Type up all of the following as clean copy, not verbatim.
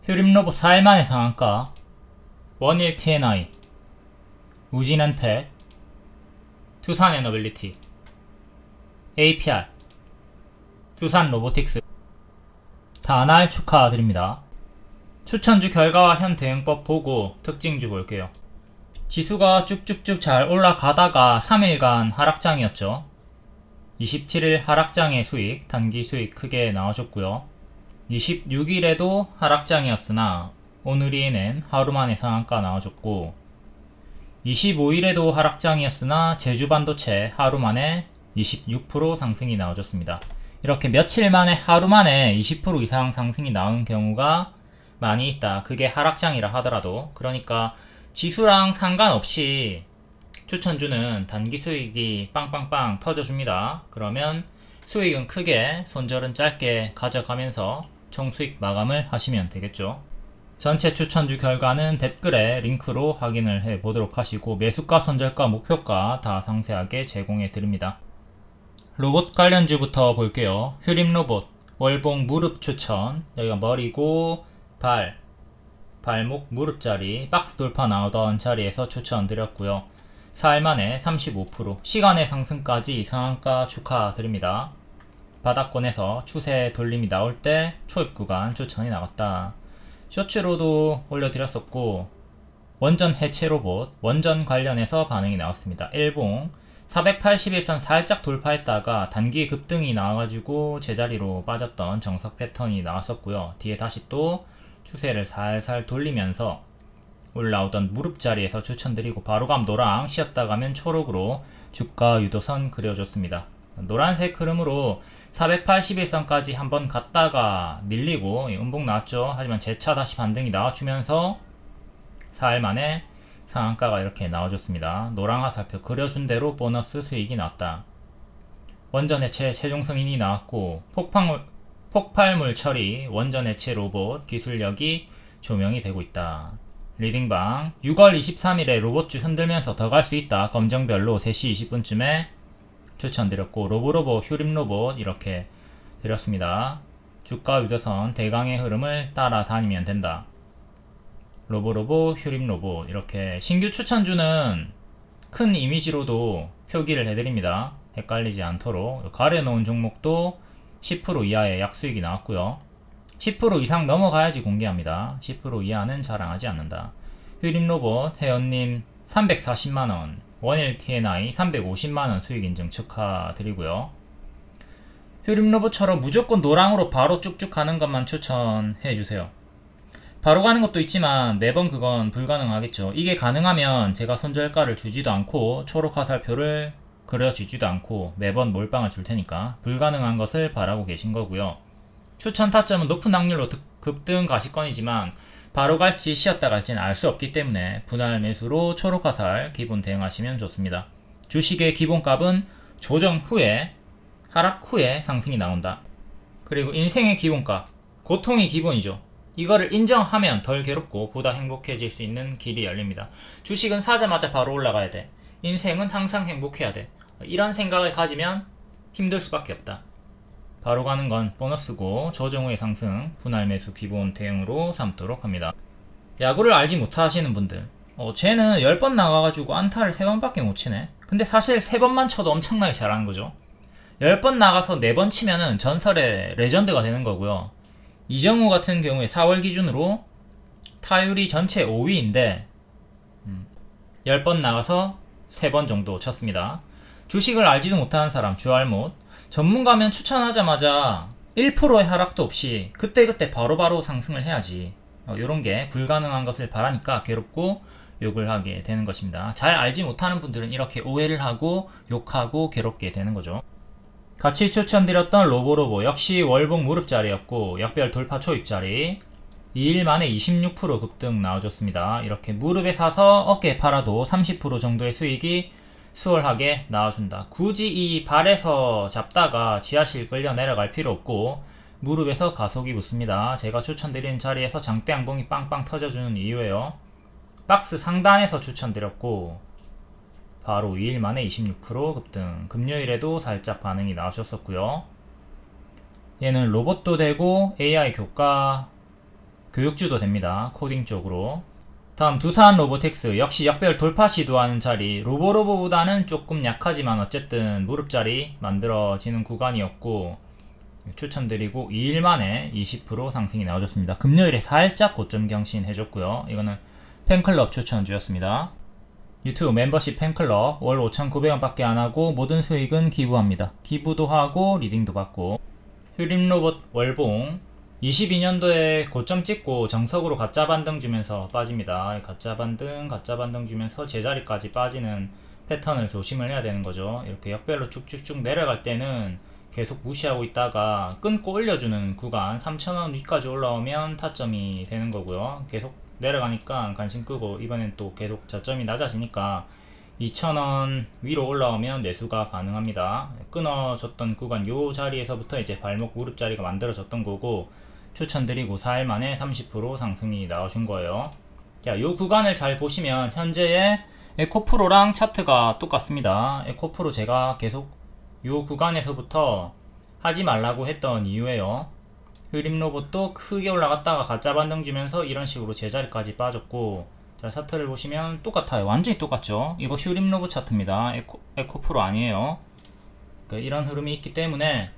휴림로봇 4일 만에 상한가, 원일 TNI, 우진한테, 두산 에너빌리티, APR, 두산 로보틱스 다날 축하드립니다. 추천주 결과와 현 대응법 보고 특징주 볼게요. 지수가 쭉쭉쭉 잘 올라가다가 3일간 하락장이었죠. 27일 하락장의 수익, 단기 수익 크게 나와줬고요. 26일에도 하락장이었으나 오늘이에는 하루만에 상한가 나와줬고, 25일에도 하락장이었으나 제주반도체 하루만에 26% 상승이 나와줬습니다. 이렇게 며칠 만에 하루만에 20% 이상 상승이 나오는 경우가 많이 있다. 그게 하락장이라 하더라도. 그러니까 지수랑 상관없이 추천주는 단기 수익이 빵빵빵 터져줍니다. 그러면 수익은 크게, 손절은 짧게 가져가면서 총 수익 마감을 하시면 되겠죠. 전체 추천주 결과는 댓글에 링크로 확인을 해 보도록 하시고, 매수가, 손절가, 목표가 다 상세하게 제공해 드립니다. 로봇 관련주부터 볼게요. 휴림로봇 월봉 무릎 추천. 여기가 머리고 발목 무릎 자리, 박스 돌파 나오던 자리에서 추천드렸고요. 4일 만에 35%, 시간의 상승까지 상한가 축하드립니다. 바닥권에서 추세 돌림이 나올 때 초입 구간 추천이 나갔다. 쇼츠로도 올려드렸었고, 원전 해체 로봇, 원전 관련해서 반응이 나왔습니다. 일봉 481선 살짝 돌파했다가 단기 급등이 나와가지고 제자리로 빠졌던 정석 패턴이 나왔었고요. 뒤에 다시 또 추세를 살살 돌리면서 올라오던 무릎 자리에서 추천드리고, 바로감 노랑, 쉬었다 가면 초록으로 주가 유도선 그려줬습니다. 노란색 흐름으로 481선까지 한번 갔다가 밀리고 음봉 나왔죠. 하지만 재차 다시 반등이 나와주면서 4일 만에 상한가가 이렇게 나와줬습니다. 노랑 화살표 그려준 대로 보너스 수익이 나왔다. 원전 해체 최종 승인이 나왔고, 폭발물 처리 원전 해체 로봇 기술력이 조명이 되고 있다. 리딩방 6월 23일에 로봇주 흔들면서 더 갈 수 있다. 검정별로 3시 20분쯤에 추천드렸고, 로보로보 휴림로봇 이렇게 드렸습니다. 주가 유도선 대강의 흐름을 따라다니면 된다. 로보로보 휴림로봇 이렇게 신규 추천주는 큰 이미지로도 표기를 해드립니다. 헷갈리지 않도록. 가려놓은 종목도 10% 이하의 약수익이 나왔고요. 10% 이상 넘어가야지 공개합니다. 10% 이하는 자랑하지 않는다. 휴림로봇 회원님 340만원, 원일 TNI 350만원 수익 인증 축하드리고요. 휴림로봇처럼 무조건 노랑으로 바로 쭉쭉 가는 것만 추천해주세요. 바로 가는 것도 있지만 매번 그건 불가능하겠죠. 이게 가능하면 제가 손절가를 주지도 않고 초록 화살표를 그려주지도 않고 매번 몰빵을 줄 테니까, 불가능한 것을 바라고 계신 거고요. 추천 타점은 높은 확률로 급등 가시권이지만 바로 갈지 쉬었다 갈지는 알 수 없기 때문에 분할 매수로 초록 화살 기본 대응하시면 좋습니다. 주식의 기본값은 조정 후에, 하락 후에 상승이 나온다. 그리고 인생의 기본값, 고통이 기본이죠. 이거를 인정하면 덜 괴롭고 보다 행복해질 수 있는 길이 열립니다. 주식은 사자마자 바로 올라가야 돼. 인생은 항상 행복해야 돼. 이런 생각을 가지면 힘들 수밖에 없다. 바로 가는 건 보너스고, 조정 후의 상승 분할 매수 기본 대응으로 삼도록 합니다. 야구를 알지 못하시는 분들, 쟤는 10번 나가가지고 안타를 3번밖에 못 치네. 근데 사실 3번만 쳐도 엄청나게 잘하는 거죠. 10번 나가서 4번 치면은 전설의 레전드가 되는 거고요. 이정우 같은 경우에 4월 기준으로 타율이 전체 5위인데 10번 나가서 3번 정도 쳤습니다. 주식을 알지도 못하는 사람, 주알못, 전문가면 추천하자마자 1%의 하락도 없이 그때그때 바로바로 상승을 해야지. 요런 게 불가능한 것을 바라니까 괴롭고 욕을 하게 되는 것입니다. 잘 알지 못하는 분들은 이렇게 오해를 하고 욕하고 괴롭게 되는 거죠. 같이 추천드렸던 로보로보 역시 월봉 무릎 자리였고, 약별 돌파 초입 자리 2일 만에 26% 급등 나와줬습니다. 이렇게 무릎에 사서 어깨에 팔아도 30% 정도의 수익이 수월하게 나와준다. 굳이 이 발에서 잡다가 지하실 끌려 내려갈 필요 없고 무릎에서 가속이 붙습니다. 제가 추천드리는 자리에서 장대 양봉이 빵빵 터져주는 이유예요. 박스 상단에서 추천드렸고 바로 2일 만에 26% 급등. 금요일에도 살짝 반응이 나오셨었고요. 얘는 로봇도 되고 AI 교육주도 됩니다. 코딩 쪽으로. 다음 두산 로보틱스 역시 역별 돌파 시도하는 자리. 로보로보보다는 조금 약하지만 어쨌든 무릎자리 만들어지는 구간이었고 추천드리고 2일 만에 20% 상승이 나와줬습니다. 금요일에 살짝 고점 경신 해줬고요. 이거는 팬클럽 추천주였습니다. 유튜브 멤버십 팬클럽 월 5,900원 밖에 안하고 모든 수익은 기부합니다. 기부도 하고 리딩도 받고. 휴림로봇 월봉 22년도에 고점 찍고 정석으로 가짜 반등 주면서 빠집니다. 가짜 반등 주면서 제자리까지 빠지는 패턴을 조심을 해야 되는 거죠. 이렇게 역별로 쭉쭉쭉 내려갈 때는 계속 무시하고 있다가 끊고 올려주는 구간 3,000원 위까지 올라오면 타점이 되는 거고요. 계속 내려가니까 관심 끄고 이번엔 또 계속 저점이 낮아지니까 2,000원 위로 올라오면 매수가 가능합니다. 끊어졌던 구간 요 자리에서부터 이제 발목 무릎 자리가 만들어졌던 거고 추천드리고 4일 만에 30% 상승이 나와준 거예요. 자, 요 구간을 잘 보시면 현재의 에코프로랑 차트가 똑같습니다. 에코프로 제가 계속 요 구간에서부터 하지 말라고 했던 이유예요. 휴림로봇도 크게 올라갔다가 가짜 반등 주면서 이런 식으로 제자리까지 빠졌고, 자 차트를 보시면 똑같아요. 완전히 똑같죠. 이거 휴림로봇 차트입니다. 에코프로 아니에요. 그러니까 이런 흐름이 있기 때문에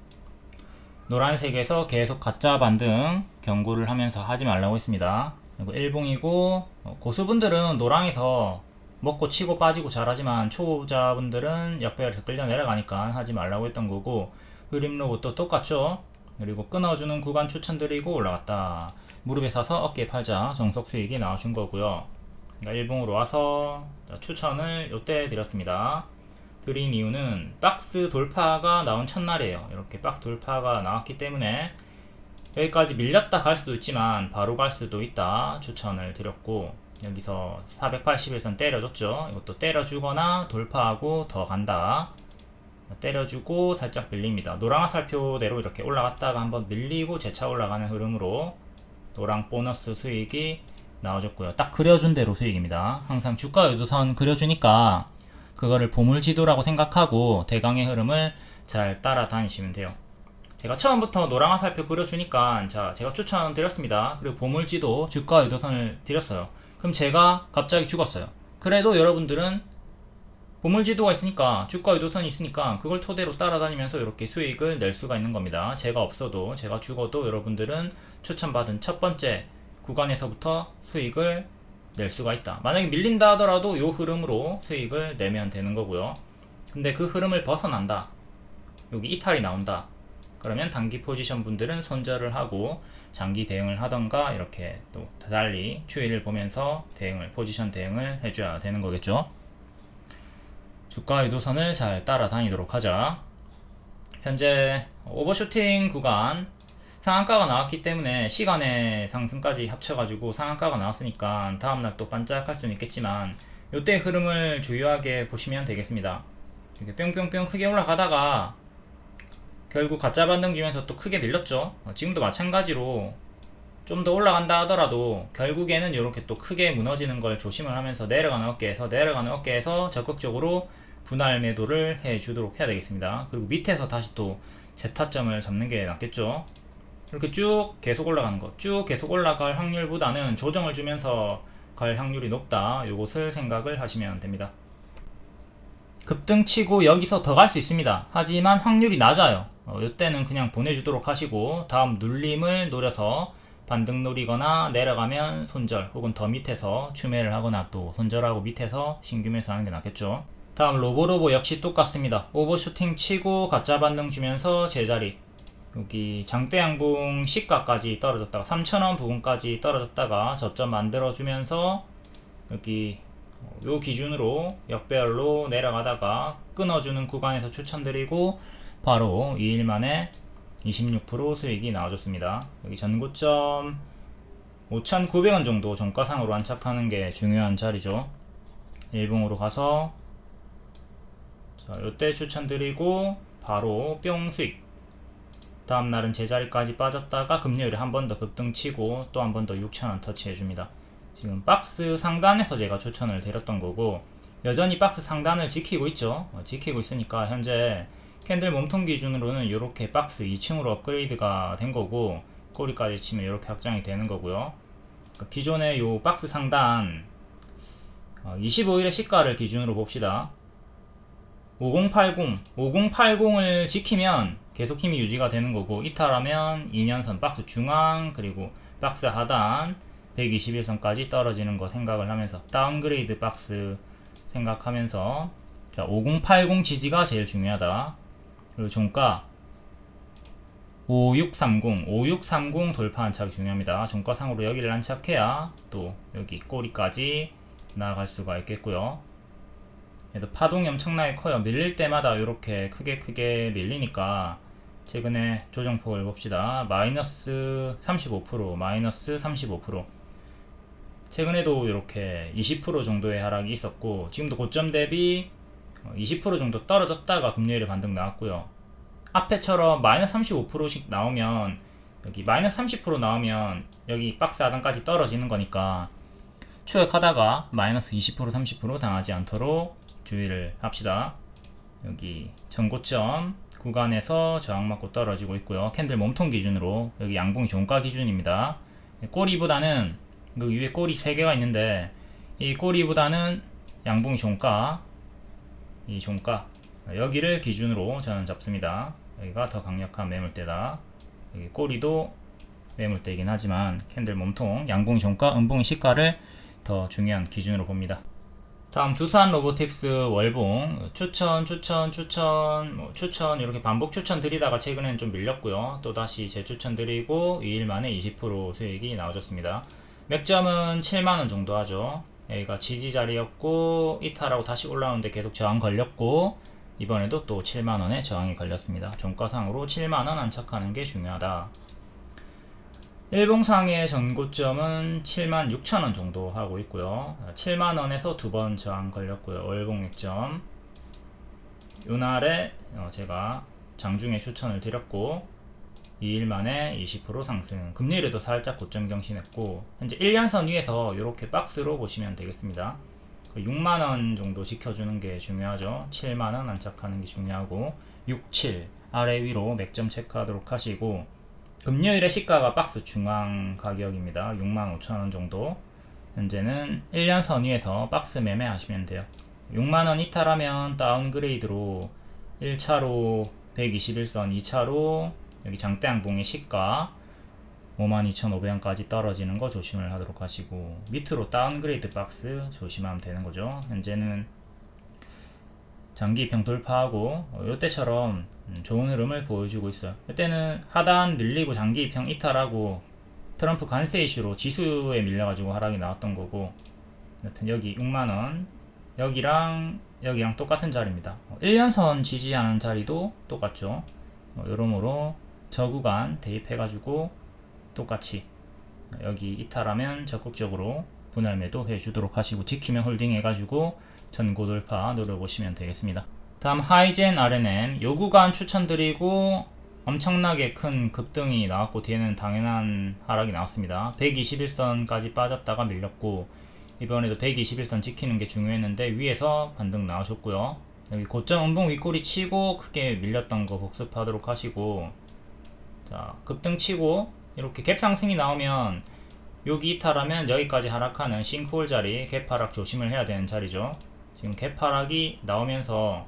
노란색에서 계속 가짜 반등 경고를 하면서 하지 말라고 했습니다. 그리고 일봉이고 고수분들은 노랑에서 먹고 치고 빠지고 잘하지만 초보자분들은 역배열에서 끌려 내려가니까 하지 말라고 했던 거고, 흐림로봇도 똑같죠. 그리고 끊어주는 구간 추천드리고 올라갔다. 무릎에 사서 어깨에 팔자. 정석 수익이 나와준 거고요. 일봉으로 와서 추천을 요때 드렸습니다. 드린 이유는 박스 돌파가 나온 첫날이에요. 이렇게 박스 돌파가 나왔기 때문에 여기까지 밀렸다 갈 수도 있지만 바로 갈 수도 있다 추천을 드렸고, 여기서 481선 때려줬죠. 이것도 때려주거나 돌파하고 더 간다. 때려주고 살짝 밀립니다. 노랑 화살표대로 이렇게 올라갔다가 한번 밀리고 재차 올라가는 흐름으로 노랑 보너스 수익이 나와줬고요. 딱 그려준 대로 수익입니다. 항상 주가 유도선 그려주니까 그거를 보물지도라고 생각하고 대강의 흐름을 잘 따라다니시면 돼요. 제가 처음부터 노랑 화살표 그려주니까 자 제가 추천 드렸습니다. 그리고 보물지도 주가 유도선을 드렸어요. 그럼 제가 갑자기 죽었어요. 그래도 여러분들은 보물지도가 있으니까 주가 유도선이 있으니까 그걸 토대로 따라다니면서 이렇게 수익을 낼 수가 있는 겁니다. 제가 없어도 제가 죽어도 여러분들은 추천받은 첫 번째 구간에서부터 수익을 낼 수가 있다. 만약에 밀린다 하더라도 이 흐름으로 수익을 내면 되는 거고요. 근데 그 흐름을 벗어난다, 여기 이탈이 나온다, 그러면 단기 포지션 분들은 손절을 하고 장기 대응을 하던가 이렇게 또 달리 추이를 보면서 포지션 대응을 해줘야 되는 거겠죠. 주가 유도선을 잘 따라다니도록 하자. 현재 오버슈팅 구간 상한가가 나왔기 때문에 시간의 상승까지 합쳐가지고 상한가가 나왔으니까 다음날 또 반짝할 수는 있겠지만 요때 흐름을 주요하게 보시면 되겠습니다. 이렇게 뿅뿅뿅 크게 올라가다가 결국 가짜 반등 주면서 또 크게 밀렸죠. 지금도 마찬가지로 좀 더 올라간다 하더라도 결국에는 이렇게 또 크게 무너지는 걸 조심을 하면서 내려가는 어깨에서 적극적으로 분할 매도를 해 주도록 해야 되겠습니다. 그리고 밑에서 다시 또 재타점을 잡는 게 낫겠죠. 이렇게 쭉 계속 올라가는 거, 쭉 계속 올라갈 확률보다는 조정을 주면서 갈 확률이 높다, 요것을 생각을 하시면 됩니다. 급등치고 여기서 더 갈 수 있습니다. 하지만 확률이 낮아요. 이때는 그냥 보내주도록 하시고 다음 눌림을 노려서 반등 노리거나 내려가면 손절, 혹은 더 밑에서 추매를 하거나 또 손절하고 밑에서 신규 매수하는 게 낫겠죠. 다음 로보로보 역시 똑같습니다. 오버슈팅 치고 가짜 반등 주면서 제자리, 여기 장대양봉 시가까지 떨어졌다가 3,000원 부근까지 떨어졌다가 저점 만들어주면서 여기 요 기준으로 역배열로 내려가다가 끊어주는 구간에서 추천드리고 바로 2일 만에 26% 수익이 나와줬습니다. 여기 전고점 5,900원 정도 종가상으로 안착하는 게 중요한 자리죠. 일봉으로 가서 자, 요때 추천드리고 바로 뿅 수익. 다음날은 제자리까지 빠졌다가 금요일에 한 번 더 급등치고 또 한 번 더 6,000원 터치해줍니다. 지금 박스 상단에서 제가 추천을 드렸던 거고 여전히 박스 상단을 지키고 있죠. 지키고 있으니까 현재 캔들 몸통 기준으로는 이렇게 박스 2층으로 업그레이드가 된 거고 꼬리까지 치면 이렇게 확장이 되는 거고요. 기존의 요 박스 상단 25일의 시가를 기준으로 봅시다. 5080을 지키면 계속 힘이 유지가 되는 거고, 이탈하면 2년선 박스 중앙 그리고 박스 하단 121선까지 떨어지는 거 생각을 하면서, 다운그레이드 박스 생각하면서, 자, 5080 지지가 제일 중요하다. 그리고 종가 5630 돌파 안착이 중요합니다. 종가상으로 여기를 안착해야 또 여기 꼬리까지 나아갈 수가 있겠고요. 얘도 파동이 엄청나게 커요. 밀릴 때마다 이렇게 크게 밀리니까 최근에 조정폭을 봅시다. 마이너스 35%, 최근에도 이렇게 20% 정도의 하락이 있었고, 지금도 고점 대비 20% 정도 떨어졌다가 금요일에 반등 나왔고요. 앞에처럼 마이너스 35%씩 나오면, 여기 마이너스 30% 나오면 여기 박스 하단까지 떨어지는 거니까 추격하다가 마이너스 20% 30% 당하지 않도록 주의를 합시다. 여기 전고점 구간에서 저항받고 떨어지고 있고요. 캔들 몸통 기준으로 여기 양봉이 종가 기준입니다. 꼬리보다는 여기 위에 꼬리 3개가 있는데, 이 꼬리보다는 양봉이 종가, 이 종가 여기를 기준으로 저는 잡습니다. 여기가 더 강력한 매물대다. 여기 꼬리도 매물대이긴 하지만 캔들 몸통, 양봉이 종가, 음봉이 시가를 더 중요한 기준으로 봅니다. 다음 두산 로보틱스 월봉 추천 이렇게 반복 추천 드리다가 최근엔 좀 밀렸고요. 또다시 재추천 드리고 2일 만에 20% 수익이 나와줬습니다. 맥점은 7만원 정도 하죠. 여기가 지지 자리였고 이탈하고 다시 올라오는데 계속 저항 걸렸고, 이번에도 또 7만원에 저항이 걸렸습니다. 종가상으로 7만원 안착하는 게 중요하다. 일봉상의 전고점은 76,000원 정도 하고 있고요. 7만원에서 두 번 저항 걸렸고요. 월봉 맥점 요날에 제가 장중에 추천을 드렸고 2일 만에 20% 상승, 금요일에도 살짝 고점 경신했고, 현재 1년선 위에서 이렇게 박스로 보시면 되겠습니다. 6만원 정도 지켜주는 게 중요하죠. 7만원 안착하는 게 중요하고, 6, 7 아래 위로 맥점 체크하도록 하시고, 금요일의 시가가 박스 중앙 가격입니다. 65,000원 정도. 현재는 1년선 위에서 박스 매매 하시면 돼요. 6만원 이탈하면 다운그레이드로 1차로 121선, 2차로 여기 장대 양봉의 시가 52,500원까지 떨어지는 거 조심을 하도록 하시고, 밑으로 다운그레이드 박스 조심하면 되는 거죠. 현재는 장기 입형 돌파하고 이때처럼 좋은 흐름을 보여주고 있어요. 이때는 하단 밀리고 장기 입형 이탈하고 트럼프 관세 이슈로 지수에 밀려가지고 하락이 나왔던 거고, 여튼 여기 6만원 여기랑 똑같은 자리입니다. 1년선 지지하는 자리도 똑같죠. 여러모로 저 구간 대입해가지고 똑같이 여기 이탈하면 적극적으로 분할 매도 해주도록 하시고, 지키면 홀딩 해가지고 전고 돌파 노려보시면 되겠습니다. 다음 하이젠 RNM 요 구간 추천드리고 엄청나게 큰 급등이 나왔고 뒤에는 당연한 하락이 나왔습니다. 121선까지 빠졌다가 밀렸고, 이번에도 121선 지키는 게 중요했는데 위에서 반등 나오셨고요. 여기 고점 음봉 윗꼬리 치고 크게 밀렸던 거 복습하도록 하시고, 자, 급등 치고 이렇게 갭 상승이 나오면 여기 이탈하면 여기까지 하락하는 싱크홀 자리, 갭 하락 조심을 해야 되는 자리죠. 지금 갭 하락이 나오면서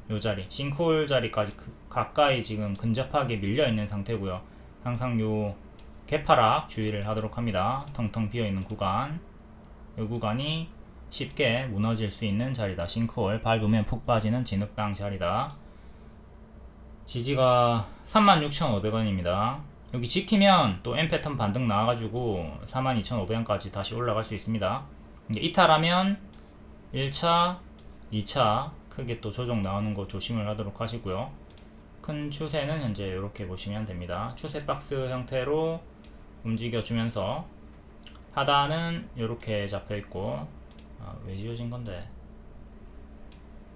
요 자리, 싱크홀 자리까지 가까이 지금 근접하게 밀려 있는 상태고요. 항상 요 갭 하락 주의를 하도록 합니다. 텅텅 비어 있는 구간, 요 구간이 쉽게 무너질 수 있는 자리다. 싱크홀 밟으면 푹 빠지는 진흙당 자리다. 지지가 36,500원입니다. 여기 지키면 또 M 패턴 반등 나와가지고 42,500원까지 다시 올라갈 수 있습니다. 이제 이탈하면 1차, 2차 크게 또 조정 나오는 거 조심을 하도록 하시고요. 큰 추세는 현재 이렇게 보시면 됩니다. 추세 박스 형태로 움직여주면서 하단은 이렇게 잡혀있고, 왜 지워진 건데,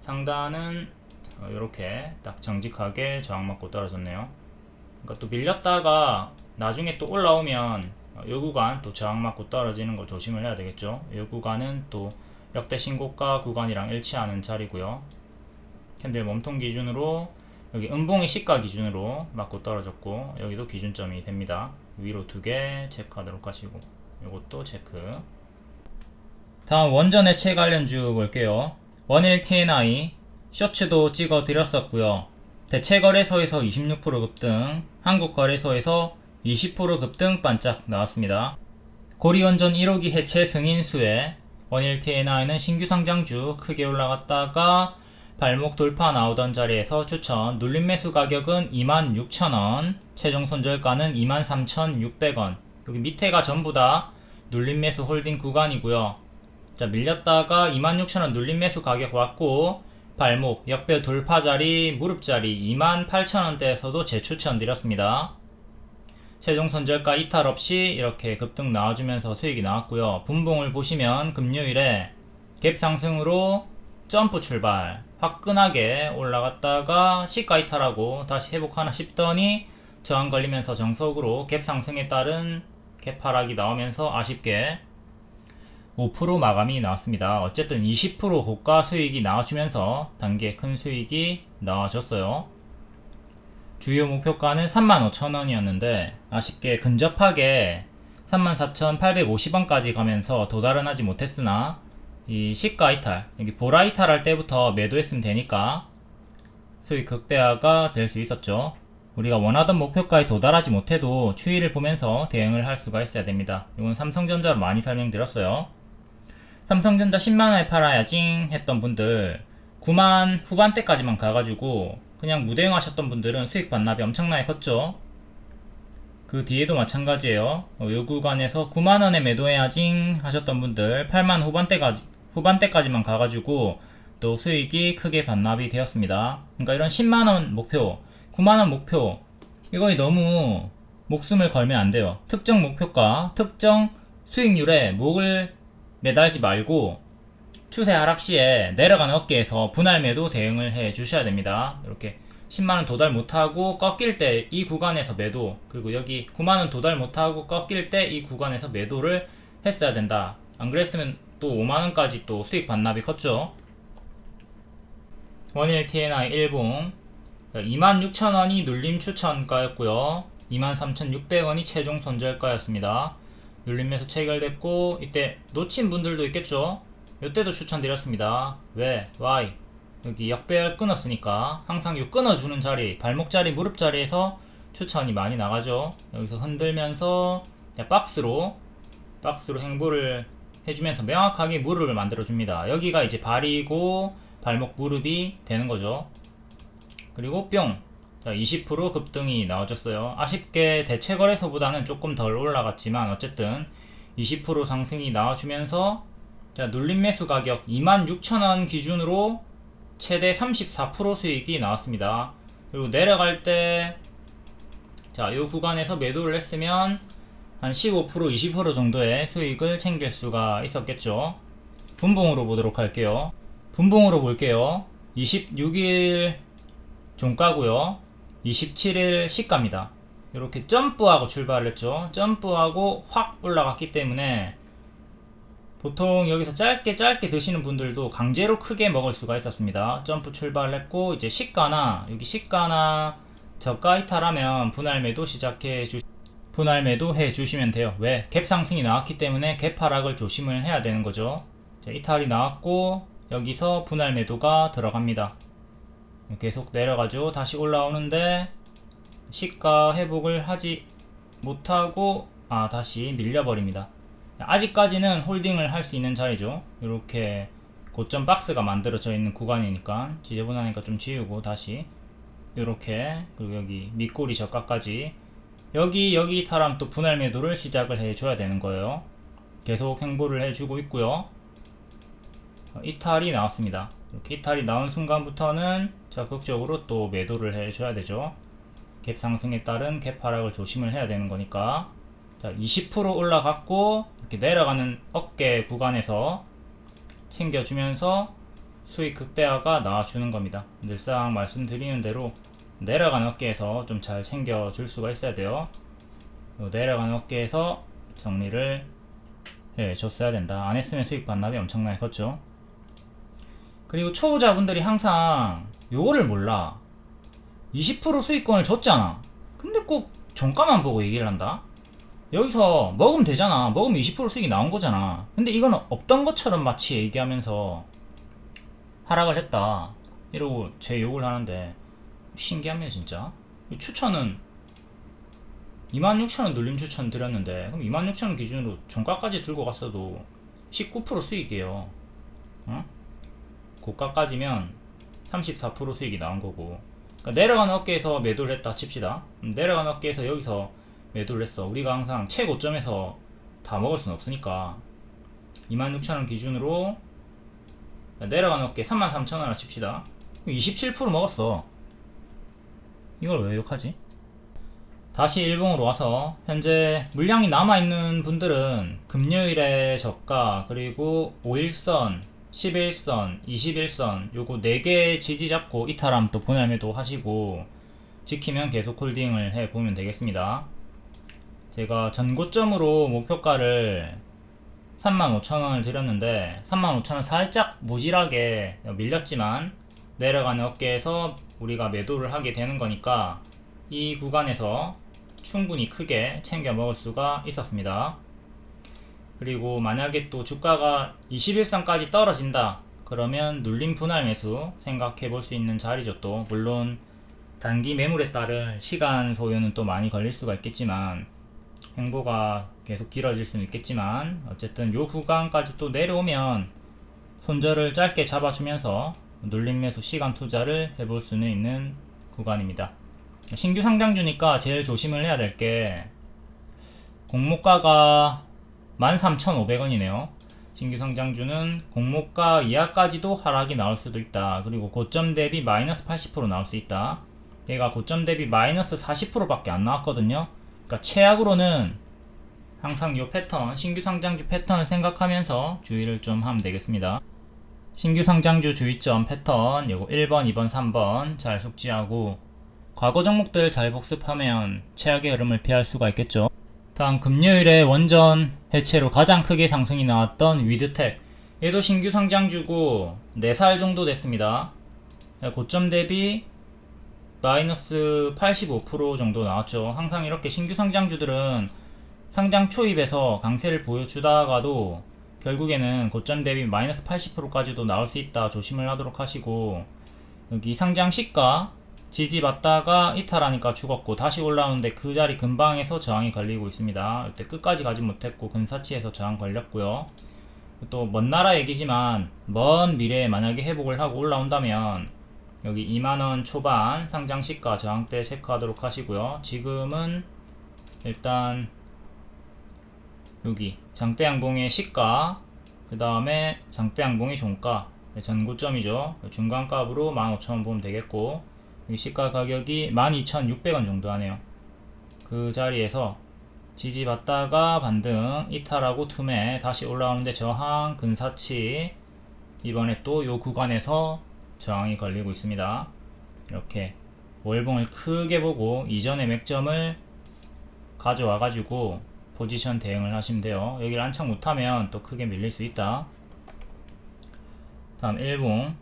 상단은 이렇게 딱 정직하게 저항받고 떨어졌네요. 그러니까 또 밀렸다가 나중에 또 올라오면 이 구간 또 저항받고 떨어지는 거 조심을 해야 되겠죠. 이 구간은 또 역대 신고가 구간이랑 일치하는 자리고요. 캔들 몸통 기준으로 여기 음봉이 시가 기준으로 맞고 떨어졌고, 여기도 기준점이 됩니다. 위로 2개 체크하도록 하시고, 요것도 체크. 다음 원전 해체 관련주 볼게요. 원일 TNI 쇼츠도 찍어 드렸었고요. 대체거래소에서 26% 급등, 한국거래소에서 20% 급등 반짝 나왔습니다. 고리원전 1호기 해체 승인수에 원일 TNI는 신규 상장주 크게 올라갔다가 발목 돌파 나오던 자리에서 추천, 눌림 매수 가격은 26,000원, 최종 손절가는 23,600원. 여기 밑에가 전부 다 눌림 매수 홀딩 구간이고요. 자, 밀렸다가 26,000원 눌림 매수 가격 왔고, 발목, 역배 돌파 자리, 무릎 자리 28,000원대에서도 재추천 드렸습니다. 최종 손절가 이탈 없이 이렇게 급등 나와주면서 수익이 나왔고요. 분봉을 보시면 금요일에 갭 상승으로 점프 출발, 화끈하게 올라갔다가 시가 이탈하고 다시 회복하나 싶더니 저항 걸리면서 정석으로 갭 상승에 따른 갭 하락이 나오면서 아쉽게 5% 마감이 나왔습니다. 어쨌든 20% 고가 수익이 나와주면서 단기에 큰 수익이 나와줬어요. 주요 목표가는 35,000원이었는데 아쉽게 근접하게 34,850원까지 가면서 도달은 하지 못했으나, 이 시가 이탈, 여기 보라 이탈할 때부터 매도했으면 되니까 수익 극대화가 될 수 있었죠. 우리가 원하던 목표가에 도달하지 못해도 추이를 보면서 대응을 할 수가 있어야 됩니다. 이건 삼성전자로 많이 설명드렸어요. 삼성전자 10만원에 팔아야지 했던 분들 9만 후반대까지만 가가지고 그냥 무대응 하셨던 분들은 수익 반납이 엄청나게 컸죠. 그 뒤에도 마찬가지예요. 요 구간에서 9만원에 매도해야지 하셨던 분들 8만 후반대까지만 가가지고 또 수익이 크게 반납이 되었습니다. 그러니까 이런 10만원 목표, 9만원 목표, 이거 너무 목숨을 걸면 안 돼요. 특정 목표가, 특정 수익률에 목을 매달지 말고 추세 하락 시에 내려가는 어깨에서 분할 매도 대응을 해 주셔야 됩니다. 이렇게 10만원 도달 못하고 꺾일 때 이 구간에서 매도, 그리고 여기 9만원 도달 못하고 꺾일 때 이 구간에서 매도를 했어야 된다. 안 그랬으면 또 5만원까지 또 수익 반납이 컸죠. 원일 TNI 1봉 26,000원이 눌림 추천가였고요. 23,600원이 최종 손절가였습니다. 눌림 매수 체결됐고, 이때 놓친 분들도 있겠죠. 이때도 추천드렸습니다. 왜? Why? 여기 역배열 끊었으니까 항상 요 끊어주는 자리, 발목 자리, 무릎 자리에서 추천이 많이 나가죠. 여기서 흔들면서 박스로 행보를 해주면서 명확하게 무릎을 만들어줍니다. 여기가 이제 발이고 발목 무릎이 되는 거죠. 그리고 뿅! 자, 20% 급등이 나와줬어요. 아쉽게 대체거래소보다는 조금 덜 올라갔지만 어쨌든 20% 상승이 나와주면서, 자, 눌림 매수 가격 26,000원 기준으로 최대 34% 수익이 나왔습니다. 그리고 내려갈 때, 자, 요 구간에서 매도를 했으면 한 15%, 20% 정도의 수익을 챙길 수가 있었겠죠. 분봉으로 보도록 할게요. 분봉으로 볼게요. 26일 종가고요. 27일 시가입니다. 이렇게 점프하고 출발을 했죠. 점프하고 확 올라갔기 때문에 보통 여기서 짧게 드시는 분들도 강제로 크게 먹을 수가 있었습니다. 점프 출발을 했고, 이제 시가나 여기 시가나 저가 이탈하면 분할 매도 해 주시면 돼요. 왜? 갭 상승이 나왔기 때문에 갭 하락을 조심을 해야 되는 거죠. 자, 이탈이 나왔고 여기서 분할 매도가 들어갑니다. 계속 내려가죠. 다시 올라오는데 시가 회복을 하지 못하고 다시 밀려버립니다. 아직까지는 홀딩을 할 수 있는 자리죠. 이렇게 고점 박스가 만들어져 있는 구간이니까 지저분하니까 좀 지우고 다시 이렇게, 그리고 여기 밑꼬리 저가까지 여기 타람 또 분할 매도를 시작을 해줘야 되는 거예요. 계속 행보를 해주고 있고요. 이탈이 나왔습니다. 이렇게 이탈이 나온 순간부터는 적극적으로 또 매도를 해줘야 되죠. 갭 상승에 따른 갭 하락을 조심을 해야 되는 거니까. 자, 20% 올라갔고 이렇게 내려가는 어깨 구간에서 챙겨주면서 수익 극대화가 나와주는 겁니다. 늘상 말씀드리는 대로 내려가는 어깨에서 좀 잘 챙겨줄 수가 있어야 돼요. 내려가는 어깨에서 정리를 줬어야 된다. 안 했으면 수익 반납이 엄청나게 컸죠. 그리고 초보자분들이 항상 요거를 몰라. 20% 수익권을 줬잖아. 근데 꼭 종가만 보고 얘기를 한다? 여기서 먹으면 되잖아. 먹으면 20% 수익이 나온 거잖아. 근데 이거는 없던 것처럼 마치 얘기하면서 하락을 했다 이러고 제 욕을 하는데, 신기합니다 진짜. 추천은 26,000원 눌림 추천 드렸는데, 그럼 26,000원 기준으로 종가까지 들고 갔어도 19% 수익이에요. 어? 고가까지면 34% 수익이 나온 거고. 그러니까 내려가는 어깨에서 매도를 했다 칩시다. 내려가는 어깨에서 여기서 매도를 했어. 우리가 항상 최고점에서 다 먹을 수는 없으니까 26,000원 기준으로 내려가는 어깨 33,000원을 칩시다. 27% 먹었어. 이걸 왜 욕하지? 다시 일봉으로 와서 현재 물량이 남아있는 분들은 금요일에 저가, 그리고 5일선, 11선, 21선 요거 4개 지지 잡고 이탈하면 또 분할 매도 하시고, 지키면 계속 홀딩을 해보면 되겠습니다. 제가 전고점으로 목표가를 35,000원을 드렸는데 35,000원 살짝 모질하게 밀렸지만 내려가는 어깨에서 우리가 매도를 하게 되는 거니까 이 구간에서 충분히 크게 챙겨 먹을 수가 있었습니다. 그리고 만약에 또 주가가 21선까지 떨어진다 그러면 눌림 분할 매수 생각해 볼 수 있는 자리죠. 또 물론 단기 매물에 따른 시간 소요는 또 많이 걸릴 수가 있겠지만, 행보가 계속 길어질 수는 있겠지만, 어쨌든 요 구간까지 또 내려오면 손절을 짧게 잡아주면서 눌림 매수 시간 투자를 해볼 수는 있는 구간입니다. 신규 상장주니까 제일 조심을 해야 될 게, 공모가가 13,500원이네요. 신규 상장주는 공모가 이하까지도 하락이 나올 수도 있다. 그리고 고점 대비 마이너스 80% 나올 수 있다. 얘가 고점 대비 마이너스 40% 밖에 안 나왔거든요. 그러니까 최악으로는 항상 이 패턴, 신규 상장주 패턴을 생각하면서 주의를 좀 하면 되겠습니다. 신규 상장주 주의점 패턴 요거 1번, 2번, 3번 잘 숙지하고 과거 종목들 잘 복습하면 최악의 흐름을 피할 수가 있겠죠. 다음 금요일에 원전 해체로 가장 크게 상승이 나왔던 위드텍, 얘도 신규 상장주고 4살 정도 됐습니다. 고점 대비 마이너스 85% 정도 나왔죠. 항상 이렇게 신규 상장주들은 상장 초입에서 강세를 보여주다가도 결국에는 고점 대비 마이너스 80%까지도 나올 수 있다. 조심을 하도록 하시고, 여기 상장 시가 지지받다가 이탈하니까 죽었고 다시 올라오는데 그 자리 근방에서 저항이 걸리고 있습니다. 이때 끝까지 가지 못했고 근사치에서 저항 걸렸고요. 또 먼 나라 얘기지만 먼 미래에 만약에 회복을 하고 올라온다면 여기 2만원 초반 상장시가 저항대 체크하도록 하시고요. 지금은 일단 여기 장대양봉의 시가, 그 다음에 장대양봉의 종가, 전고점이죠. 중간값으로 15,000원 보면 되겠고, 여기 시가 가격이 12,600원 정도 하네요. 그 자리에서 지지받다가 반등 이탈하고 투매 다시 올라오는데 저항 근사치, 이번에 또 요 구간에서 저항이 걸리고 있습니다. 이렇게 월봉을 크게 보고 이전의 맥점을 가져와 가지고 포지션 대응을 하시면 돼요. 여기를 안착 못하면 또 크게 밀릴 수 있다. 다음 일봉,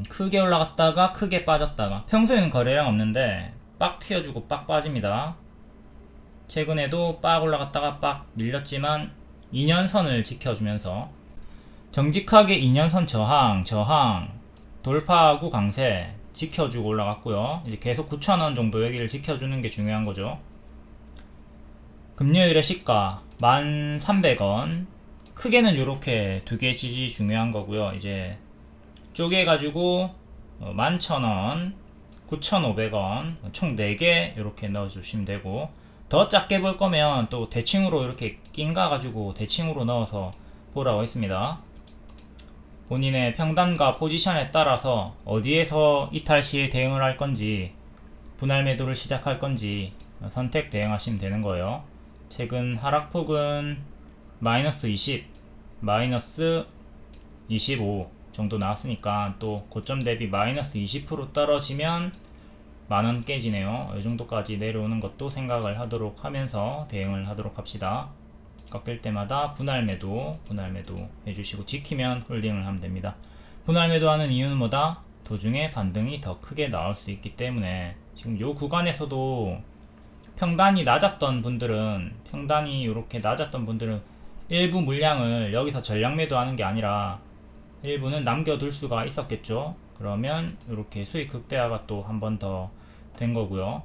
크게 올라갔다가 크게 빠졌다가, 평소에는 거래량 없는데 빡 튀어주고 빡 빠집니다. 최근에도 빡 올라갔다가 빡 밀렸지만 2년선을 지켜주면서 정직하게 2년선 저항 돌파하고 강세 지켜주고 올라갔고요. 이제 계속 9,000원 정도 여기를 지켜주는 게 중요한 거죠. 금요일에 시가 1,300원, 크게는 이렇게 두 개 지지 중요한 거고요. 이제 쪼개가지고 11,000원, 9,500원 총 4개 이렇게 넣어주시면 되고, 더 작게 볼 거면 또 대칭으로 이렇게 낀가 가지고 대칭으로 넣어서 보라고 했습니다. 본인의 평단과 포지션에 따라서 어디에서 이탈 시에 대응을 할 건지, 분할 매도를 시작할 건지 선택 대응하시면 되는 거예요. 최근 하락폭은 마이너스 20, 마이너스 25 정도 나왔으니까 또 고점 대비 마이너스 20% 떨어지면 만원 깨지네요. 이 정도까지 내려오는 것도 생각을 하도록 하면서 대응을 하도록 합시다. 꺾일 때마다 분할 매도 해주시고 지키면 홀딩을 하면 됩니다. 분할 매도하는 이유는 뭐다? 도중에 반등이 더 크게 나올 수 있기 때문에 지금 요 구간에서도 평단이 낮았던 분들은 일부 물량을 여기서 전량 매도하는 게 아니라 일부는 남겨둘 수가 있었겠죠. 그러면 이렇게 수익 극대화가 또 한 번 더 된 거고요.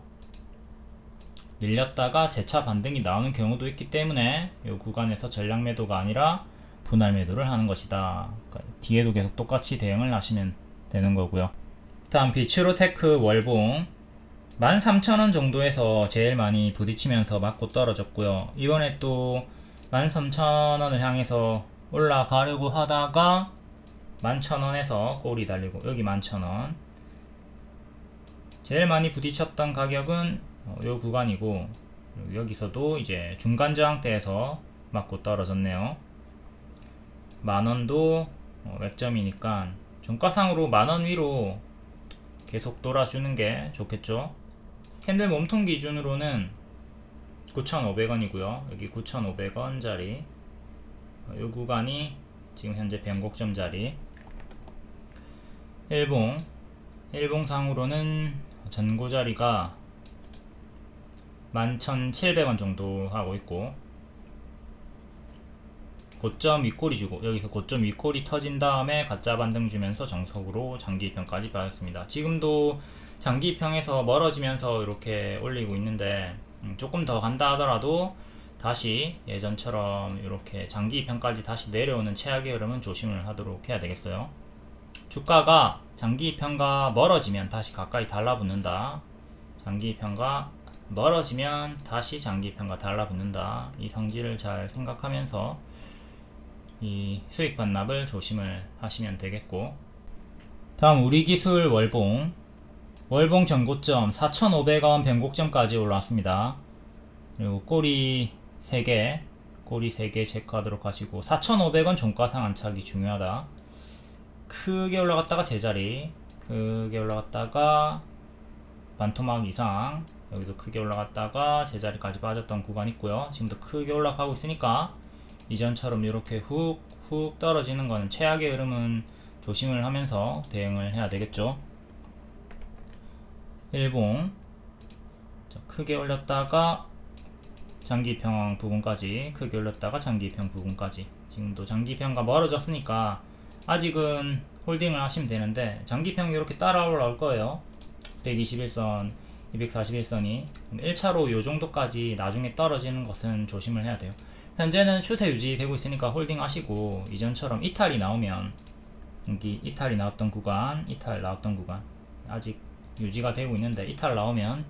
밀렸다가 재차 반등이 나오는 경우도 있기 때문에 이 구간에서 전량 매도가 아니라 분할 매도를 하는 것이다. 그러니까 뒤에도 계속 똑같이 대응을 하시면 되는 거고요. 다음 비추로테크 월봉 13,000원 정도에서 제일 많이 부딪히면서 맞고 떨어졌고요. 이번에 또 13,000원을 향해서 올라가려고 하다가 11,000원에서 꼬리 달리고 여기 11,000원 제일 많이 부딪혔던 가격은 요 구간이고 여기서도 이제 중간 저항대에서 맞고 떨어졌네요. 만원도 맥점이니까 종가상으로 만원 위로 계속 돌아주는 게 좋겠죠. 캔들 몸통 기준으로는 9,500원이고요. 여기 9,500원 자리 이 구간이 지금 현재 변곡점 자리. 일봉상으로는 전고 자리가 11,700원 정도 하고 있고 고점 윗꼬리 주고 여기서 고점 윗꼬리 터진 다음에 가짜 반등 주면서 정석으로 장기평까지 빠졌습니다. 지금도 장기평에서 멀어지면서 이렇게 올리고 있는데 조금 더 간다 하더라도 다시 예전처럼 이렇게 장기평까지 다시 내려오는 최악의 흐름은 조심을 하도록 해야 되겠어요. 주가가 장기평과 멀어지면 다시 가까이 달라붙는다. 장기평과 멀어지면 다시 장기평과 달라붙는다. 이 성질을 잘 생각하면서 이 수익 반납을 조심을 하시면 되겠고, 다음 우리기술 월봉 전고점 4,500원 변곡점까지 올라왔습니다. 그리고 꼬리 3개 체크하도록 하시고 4,500원 종가상 안착이 중요하다. 크게 올라갔다가 제자리, 크게 올라갔다가 반토막 이상, 여기도 크게 올라갔다가 제자리까지 빠졌던 구간 있고요. 지금도 크게 올라가고 있으니까 이전처럼 이렇게 훅 떨어지는 거는 최악의 흐름은 조심을 하면서 대응을 해야 되겠죠. 일봉 크게 올렸다가 장기평 부분까지, 크게 올렸다가 장기평 부분까지. 지금도 장기평과 멀어졌으니까 아직은 홀딩을 하시면 되는데 장기평이 이렇게 따라 올라올 거예요. 121선 241선이 1차로 요 정도까지 나중에 떨어지는 것은 조심을 해야 돼요. 현재는 추세 유지되고 있으니까 홀딩 하시고, 이전처럼 이탈이 나오면, 여기 이탈이 나왔던 구간 아직 유지가 되고 있는데 이탈 나오면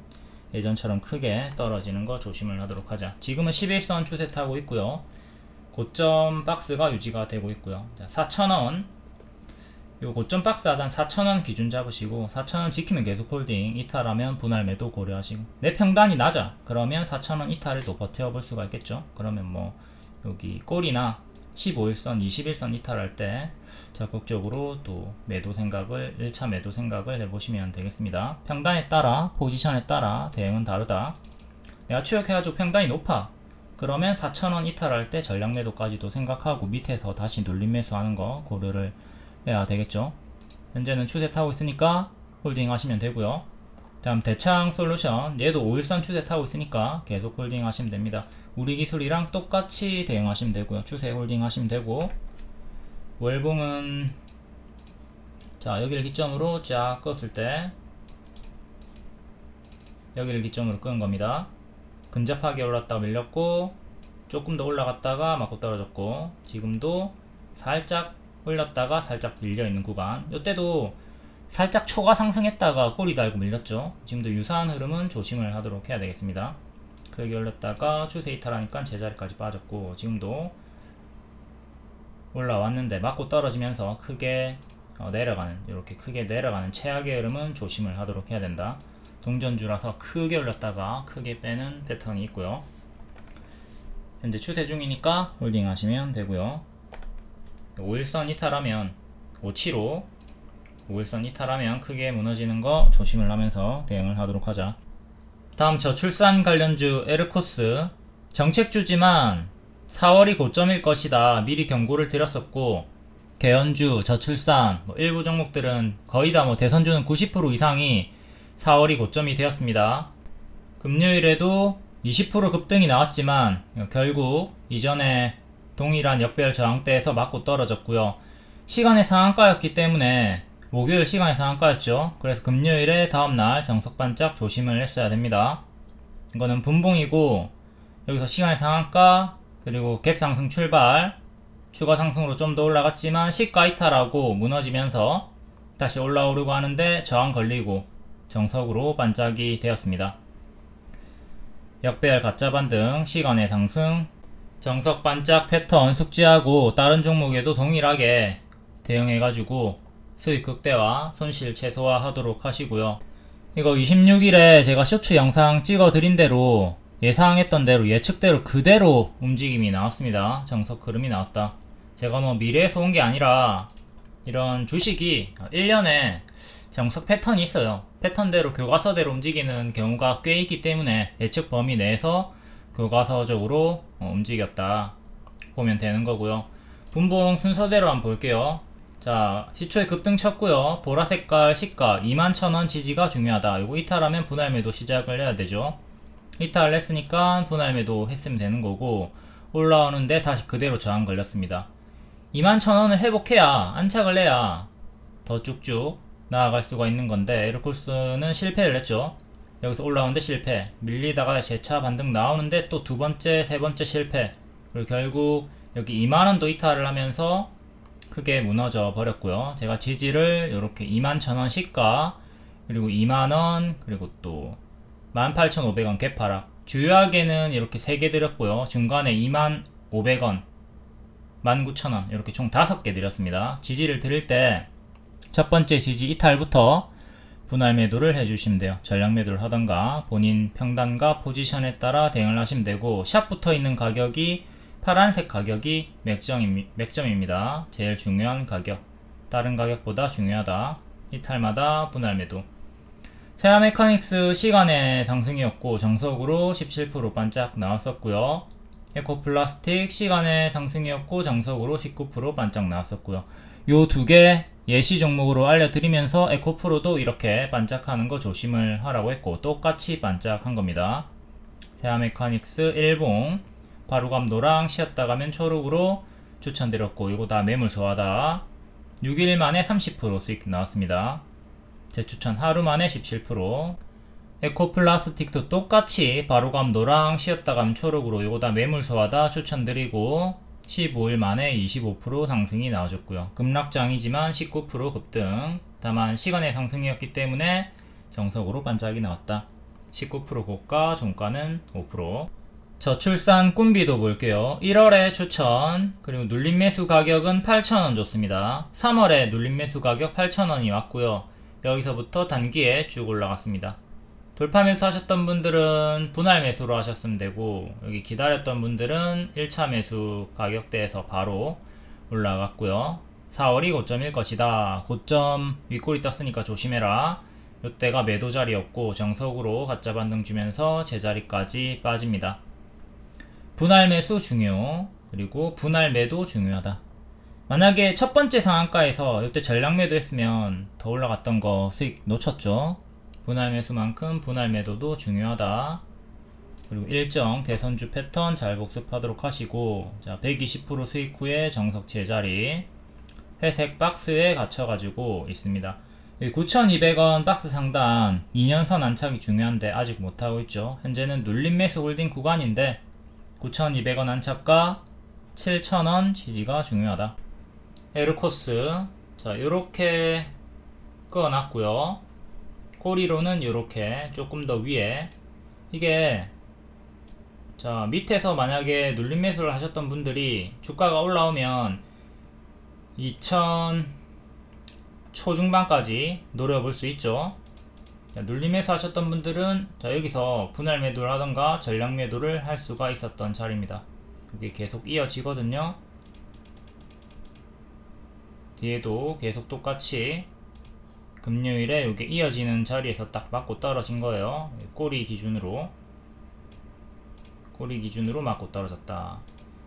예전처럼 크게 떨어지는 거 조심을 하도록 하자. 지금은 11선 추세 타고 있고요. 고점 박스가 유지가 되고 있고요. 자, 4,000원 요 고점 박스 하단 4,000원 기준 잡으시고 4,000원 지키면 계속 홀딩, 이탈하면 분할 매도 고려하시고, 내 평단이 낮아 그러면 4,000원 이탈을 또 버텨볼 수가 있겠죠. 그러면 뭐 여기 꼬리나 15일선 21선 이탈할 때 적극적으로 또 매도 생각을 1차 매도 생각을 해보시면 되겠습니다. 평단에 따라 포지션에 따라 대응은 다르다. 내가 추격해가지고 평단이 높아 그러면 4,000원 이탈할 때 전량 매도까지도 생각하고 밑에서 다시 눌림 매수하는 거 고려를 해야 되겠죠. 현재는 추세 타고 있으니까 홀딩 하시면 되고요. 다음 대창 솔루션, 얘도 5일선 추세 타고 있으니까 계속 홀딩 하시면 됩니다. 우리 기술이랑 똑같이 대응하시면 되고요. 추세 홀딩 하시면 되고, 월봉은 자 여기를 기점으로 쫙 껐을 때 여기를 기점으로 끄는 겁니다. 근접하게 올랐다가 밀렸고 조금 더 올라갔다가 맞고 떨어졌고, 지금도 살짝 올렸다가 살짝 밀려있는 구간, 이때도 살짝 초가 상승했다가 꼬리 달고 밀렸죠. 지금도 유사한 흐름은 조심을 하도록 해야 되겠습니다. 크게 올렸다가 추세 이탈하니까 제자리까지 빠졌고, 지금도 올라왔는데 맞고 떨어지면서 크게 내려가는, 이렇게 크게 내려가는 최악의 흐름은 조심을 하도록 해야 된다. 동전주라서 크게 올렸다가 크게 빼는 패턴이 있고요. 현재 추세 중이니까 홀딩 하시면 되고요. 5일선 이탈하면 5일선 이탈하면 크게 무너지는 거 조심을 하면서 대응을 하도록 하자. 다음 저출산 관련주 에르코스, 정책주지만 4월이 고점일 것이다 미리 경고를 드렸었고 개연주, 저출산, 일부 종목들은 거의 다 대선주는 90% 이상이 4월이 고점이 되었습니다. 금요일에도 20% 급등이 나왔지만 결국 이전에 동일한 역별 저항대에서 맞고 떨어졌고요. 시간의 상한가였기 때문에 목요일 시간의 상한가였죠. 그래서 금요일에 다음날 정석 반짝 조심을 했어야 됩니다. 이거는 분봉이고 여기서 시간의 상한가 그리고 갭 상승 출발 추가 상승으로 좀 더 올라갔지만 시가 이탈하고 무너지면서 다시 올라오려고 하는데 저항 걸리고 정석으로 반짝이 되었습니다. 역배열 가짜 반등 시간의 상승 정석 반짝 패턴 숙지하고 다른 종목에도 동일하게 대응해가지고 수익 극대화 손실 최소화 하도록 하시고요. 이거 26일에 제가 쇼츠 영상 찍어 드린 대로 예상했던 대로 예측대로 그대로 움직임이 나왔습니다. 정석 흐름이 나왔다. 제가 미래에서 온 게 아니라 이런 주식이 1년에 정석 패턴이 있어요. 패턴대로 교과서대로 움직이는 경우가 꽤 있기 때문에 예측 범위 내에서 교과서적으로 움직였다 보면 되는 거고요. 분봉 순서대로 한번 볼게요. 자, 시초에 급등 쳤고요. 보라색깔 시가 21,000원 지지가 중요하다. 이거 이탈하면 분할 매도 시작을 해야 되죠. 이탈을 했으니까 분할 매도 했으면 되는 거고 올라오는데 다시 그대로 저항 걸렸습니다. 21,000원을 회복해야 안착을 해야 더 쭉쭉 나아갈 수가 있는 건데 에르콜스는 실패를 했죠. 여기서 올라오는데 실패, 밀리다가 재차 반등 나오는데 또 두 번째, 세 번째 실패, 그리고 결국 여기 2만원도 이탈을 하면서 크게 무너져 버렸고요. 제가 지지를 이렇게 21,000원 시가 그리고 2만원 그리고 또 18,500원 개파락 주요하게는 이렇게 3개 드렸고요. 중간에 25,500원 19,000원 이렇게 총 5개 드렸습니다. 지지를 드릴 때 첫 번째 지지 이탈부터 분할 매도를 해주시면 돼요. 전량 매도를 하던가 본인 평단과 포지션에 따라 대응을 하시면 되고 샷 붙어 있는 가격이 파란색 가격이 맥점입니다. 제일 중요한 가격 다른 가격보다 중요하다. 이탈마다 분할 매도 세아 메카닉스 시간의 상승이었고 정석으로 17% 반짝 나왔었고요. 에코플라스틱 시간의 상승이었고 정석으로 19% 반짝 나왔었고요. 요 두 개 예시 종목으로 알려드리면서 에코프로도 이렇게 반짝하는 거 조심을 하라고 했고 똑같이 반짝한 겁니다. 세아 메카닉스 일봉 바로감 노랑 쉬었다 가면 초록으로 추천드렸고 이거 다 매물 소화다. 6일 만에 30% 수익 나왔습니다. 재추천 하루 만에 17%. 에코플라스틱도 똑같이 바로감 노랑 쉬었다 가면 초록으로 이거 다 매물 소화다 추천드리고 15일 만에 25% 상승이 나와줬고요. 급락장이지만 19% 급등. 다만 시간의 상승이었기 때문에 정석으로 반짝이 나왔다. 19% 고가, 종가는 5%. 저출산 꿈비도 볼게요. 1월에 추천, 그리고 눌림 매수 가격은 8,000원 줬습니다. 3월에 눌림 매수 가격 8,000원이 왔고요. 여기서부터 단기에 쭉 올라갔습니다. 돌파 매수 하셨던 분들은 분할 매수로 하셨으면 되고 여기 기다렸던 분들은 1차 매수 가격대에서 바로 올라갔고요. 4월이 고점일 것이다. 고점 윗골이 떴으니까 조심해라. 이때가 매도 자리였고 정석으로 가짜 반등 주면서 제자리까지 빠집니다. 분할 매수 중요 그리고 분할 매도 중요하다. 만약에 첫 번째 상한가에서 이때 전량 매도 했으면 더 올라갔던 거 수익 놓쳤죠. 분할 매수만큼 분할 매도도 중요하다. 그리고 일정 대선주 패턴 잘 복습하도록 하시고 자 120% 수익 후에 정석 제자리 회색 박스에 갇혀가지고 있습니다. 9,200원 박스 상단 2년선 안착이 중요한데 아직 못하고 있죠. 현재는 눌림 매수 홀딩 구간인데 9,200원 안착과 7,000원 지지가 중요하다. 에르코스 자 요렇게 끄어놨고요. 꼬리로는 이렇게 조금 더 위에 이게 자 밑에서 만약에 눌림 매수를 하셨던 분들이 주가가 올라오면 2000 초중반까지 노려볼 수 있죠. 자, 눌림 매수 하셨던 분들은 자 여기서 분할 매도를 하던가 전량 매도를 할 수가 있었던 자리입니다. 이게 계속 이어지거든요. 뒤에도 계속 똑같이 금요일에 이게 이어지는 자리에서 딱 맞고 떨어진 거예요. 꼬리 기준으로 맞고 떨어졌다.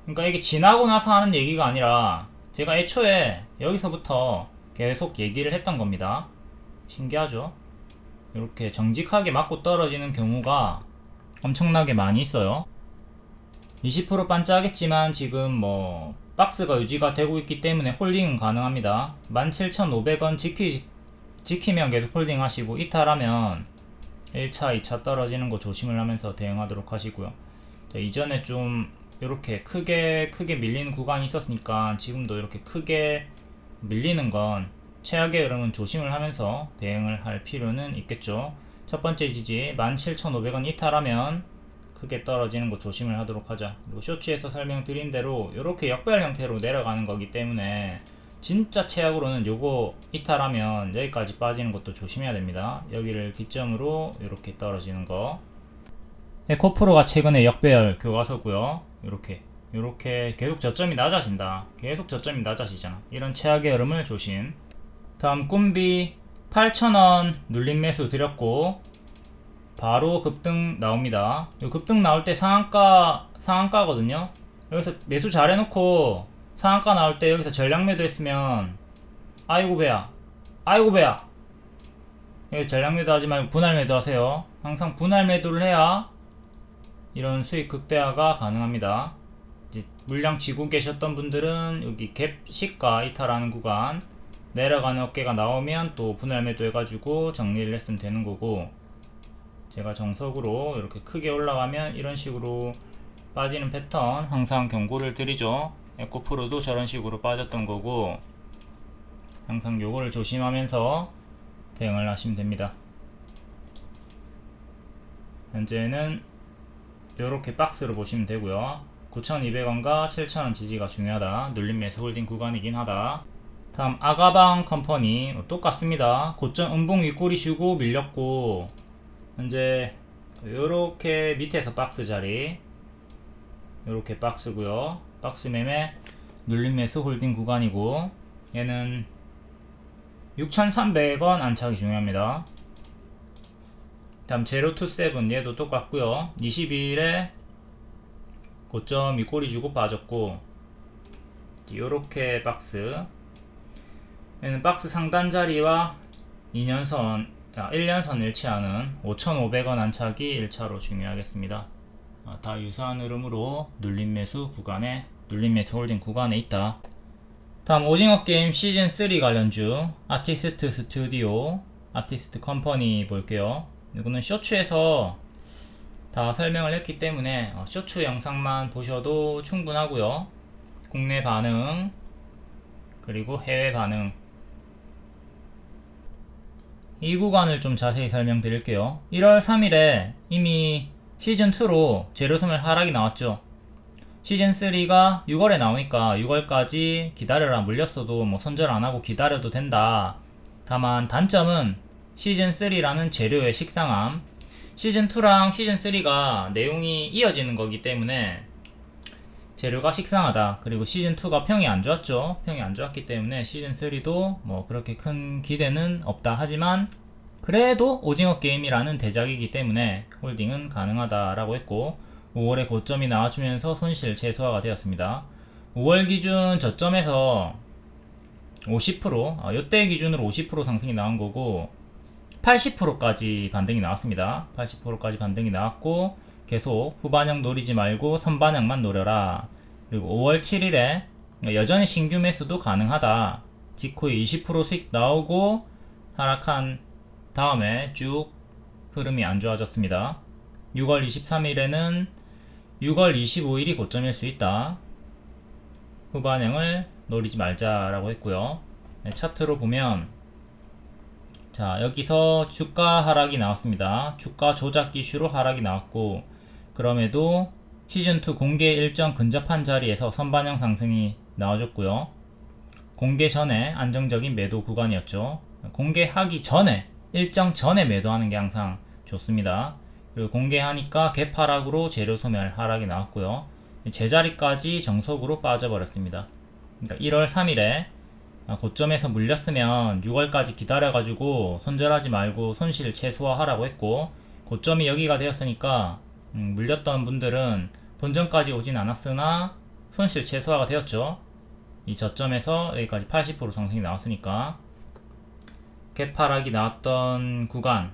그러니까 이게 지나고 나서 하는 얘기가 아니라 제가 애초에 여기서부터 계속 얘기를 했던 겁니다. 신기하죠? 이렇게 정직하게 맞고 떨어지는 경우가 엄청나게 많이 있어요. 20% 반짝했지만 지금 뭐 박스가 유지가 되고 있기 때문에 홀딩은 가능합니다. 17,500원 지키면 계속 홀딩 하시고, 이탈하면 1차, 2차 떨어지는 거 조심을 하면서 대응하도록 하시고요. 자, 이전에 좀 이렇게 크게 밀리는 구간이 있었으니까 지금도 이렇게 크게 밀리는 건 최악의 흐름은 조심을 하면서 대응을 할 필요는 있겠죠. 첫 번째 지지 17,500원 이탈하면 크게 떨어지는 거 조심을 하도록 하자. 그리고 쇼츠에서 설명드린 대로 이렇게 역별 형태로 내려가는 거기 때문에 진짜 최악으로는 요거 이탈하면 여기까지 빠지는 것도 조심해야 됩니다. 여기를 기점으로 이렇게 떨어지는 거. 에코프로가 최근에 역배열 교과서고요. 이렇게 계속 저점이 낮아진다. 계속 저점이 낮아지잖아. 이런 최악의 흐름을 조심. 다음 꿈비 8,000원 눌림 매수 드렸고 바로 급등 나옵니다. 급등 나올 때 상한가거든요. 여기서 매수 잘 해놓고 상한가 나올 때 여기서 전량 매도 했으면 아이고 배야 여기 전량 매도 하지 말고 분할 매도 하세요. 항상 분할 매도를 해야 이런 수익 극대화가 가능합니다. 이제 물량 쥐고 계셨던 분들은 여기 갭 시가 이탈하는 구간 내려가는 어깨가 나오면 또 분할 매도 해가지고 정리를 했으면 되는 거고, 제가 정석으로 이렇게 크게 올라가면 이런 식으로 빠지는 패턴 항상 경고를 드리죠. 에코프로도 저런 식으로 빠졌던 거고, 항상 요거를 조심하면서 대응을 하시면 됩니다. 현재는 요렇게 박스로 보시면 되고요. 9,200원과 7,000원 지지가 중요하다. 눌림 매수 홀딩 구간이긴 하다. 다음 아가방 컴퍼니 똑같습니다. 고점 음봉 윗꼬리 쉬고 밀렸고, 현재 요렇게 밑에서 박스 자리, 요렇게 박스고요. 박스 매매 눌림 매수 홀딩 구간이고, 얘는 6,300원 안착이 중요합니다. 다음 제로27 얘도 똑같고요. 22일에 고점 윗꼬리 주고 빠졌고, 요렇게 박스, 얘는 박스 상단 자리와 1년선 일치하는 5,500원 안착이 1차로 중요하겠습니다. 다 유사한 흐름으로 눌림 매수 홀딩 구간에 있다. 다음 오징어 게임 시즌 3 관련주 아티스트 스튜디오, 아티스트 컴퍼니 볼게요. 이거는 쇼츠에서 다 설명을 했기 때문에 쇼츠 영상만 보셔도 충분하고요. 국내 반응 그리고 해외 반응, 이 구간을 좀 자세히 설명드릴게요. 1월 3일에 이미 시즌2로 재료소멸 하락이 나왔죠. 시즌3가 6월에 나오니까 6월까지 기다려라, 물렸어도 뭐 손절 안하고 기다려도 된다. 다만 단점은 시즌3라는 재료의 식상함, 시즌2랑 시즌3가 내용이 이어지는 거기 때문에 재료가 식상하다. 그리고 시즌2가 평이 안 좋았죠. 평이 안 좋았기 때문에 시즌3도 뭐 그렇게 큰 기대는 없다. 하지만 그래도 오징어 게임이라는 대작이기 때문에 홀딩은 가능하다라고 했고, 5월에 고점이 나와주면서 손실 최소화가 되었습니다. 5월 기준 저점에서 50%, 요때 기준으로 50% 상승이 나온 거고 80%까지 반등이 나왔습니다. 80%까지 반등이 나왔고, 계속 후반형 노리지 말고 선반형만 노려라. 그리고 5월 7일에 여전히 신규 매수도 가능하다. 직후에 20% 수익 나오고 하락한 다음에 쭉 흐름이 안 좋아졌습니다. 6월 23일에는 6월 25일이 고점일 수 있다. 후반형을 노리지 말자라고 했고요. 차트로 보면, 자, 여기서 주가 하락이 나왔습니다. 주가 조작 이슈로 하락이 나왔고, 그럼에도 시즌2 공개 일정 근접한 자리에서 선반영 상승이 나와줬고요. 공개 전에 안정적인 매도 구간이었죠. 공개하기 전에, 일정 전에 매도하는 게 항상 좋습니다. 그리고 공개하니까 갭 하락으로 재료 소멸 하락이 나왔고요. 제자리까지 정석으로 빠져버렸습니다. 그러니까 1월 3일에 고점에서 물렸으면 6월까지 기다려가지고 손절하지 말고 손실 최소화하라고 했고, 고점이 여기가 되었으니까 물렸던 분들은 본전까지 오진 않았으나 손실 최소화가 되었죠. 이 저점에서 여기까지 80% 상승이 나왔으니까 갭 하락이 나왔던 구간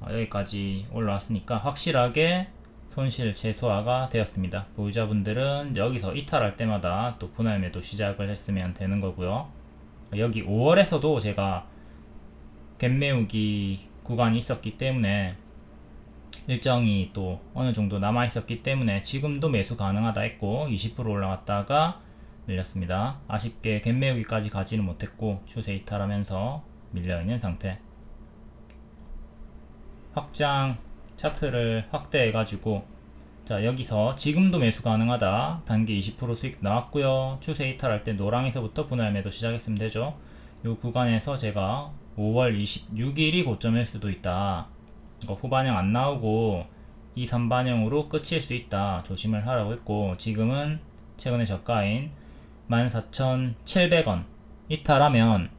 여기까지 올라왔으니까 확실하게 손실 최소화가 되었습니다. 보유자분들은 여기서 이탈할 때마다 또 분할 매도 시작을 했으면 되는 거고요. 여기 5월에서도 제가 갭 메우기 구간이 있었기 때문에 일정이 또 어느 정도 남아 있었기 때문에 지금도 매수 가능하다 했고 20% 올라갔다가 밀렸습니다. 아쉽게 갭 메우기까지 가지는 못했고 추세 이탈하면서 밀려있는 상태. 확장 차트를 확대해 가지고 자 여기서 지금도 매수 가능하다 단기 20% 수익 나왔고요. 추세 이탈할 때 노랑에서부터 분할 매도 시작했으면 되죠. 이 구간에서 제가 5월 26일이 고점일 수도 있다, 후반형 안 나오고 2, 3반형으로 끝일 수 있다, 조심을 하라고 했고, 지금은 최근에 저가인 14,700원 이탈하면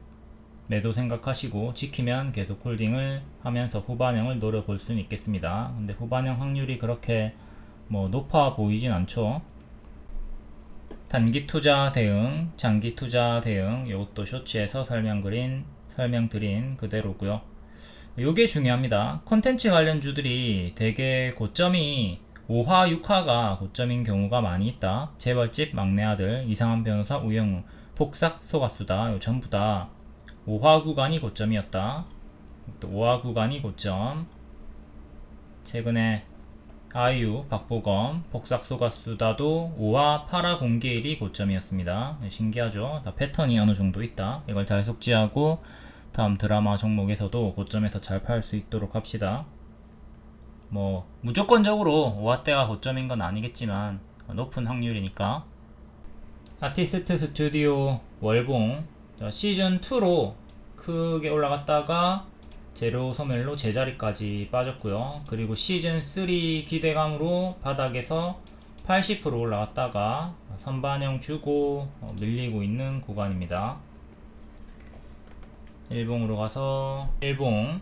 매도 생각하시고 지키면 계속 홀딩을 하면서 후반형을 노려볼 수는 있겠습니다. 근데 후반형 확률이 그렇게 높아 보이진 않죠. 단기 투자 대응, 장기 투자 대응, 이것도 쇼츠에서 설명드린 그대로고요. 요게 중요합니다. 콘텐츠 관련주들이 되게 고점이 5화, 6화가 고점인 경우가 많이 있다. 재벌집 막내아들, 이상한 변호사, 우영우, 폭삭 속았수다. 요 전부 다 5화 구간이 고점이었다. 또 5화 구간이 고점. 최근에 아이유, 박보검, 폭삭 속았수다도 5화 8화 공개일이 고점이었습니다. 신기하죠? 다 패턴이 어느 정도 있다. 이걸 잘 숙지하고 다음 드라마 종목에서도 고점에서 잘 팔 수 있도록 합시다. 무조건적으로 5화대가 고점인 건 아니겠지만 높은 확률이니까. 아티스트 스튜디오 월봉 시즌2로 크게 올라갔다가 재료 소멸로 제자리까지 빠졌고요. 그리고 시즌3 기대감으로 바닥에서 80% 올라갔다가 선반영 주고 밀리고 있는 구간입니다. 일봉으로 가서 일봉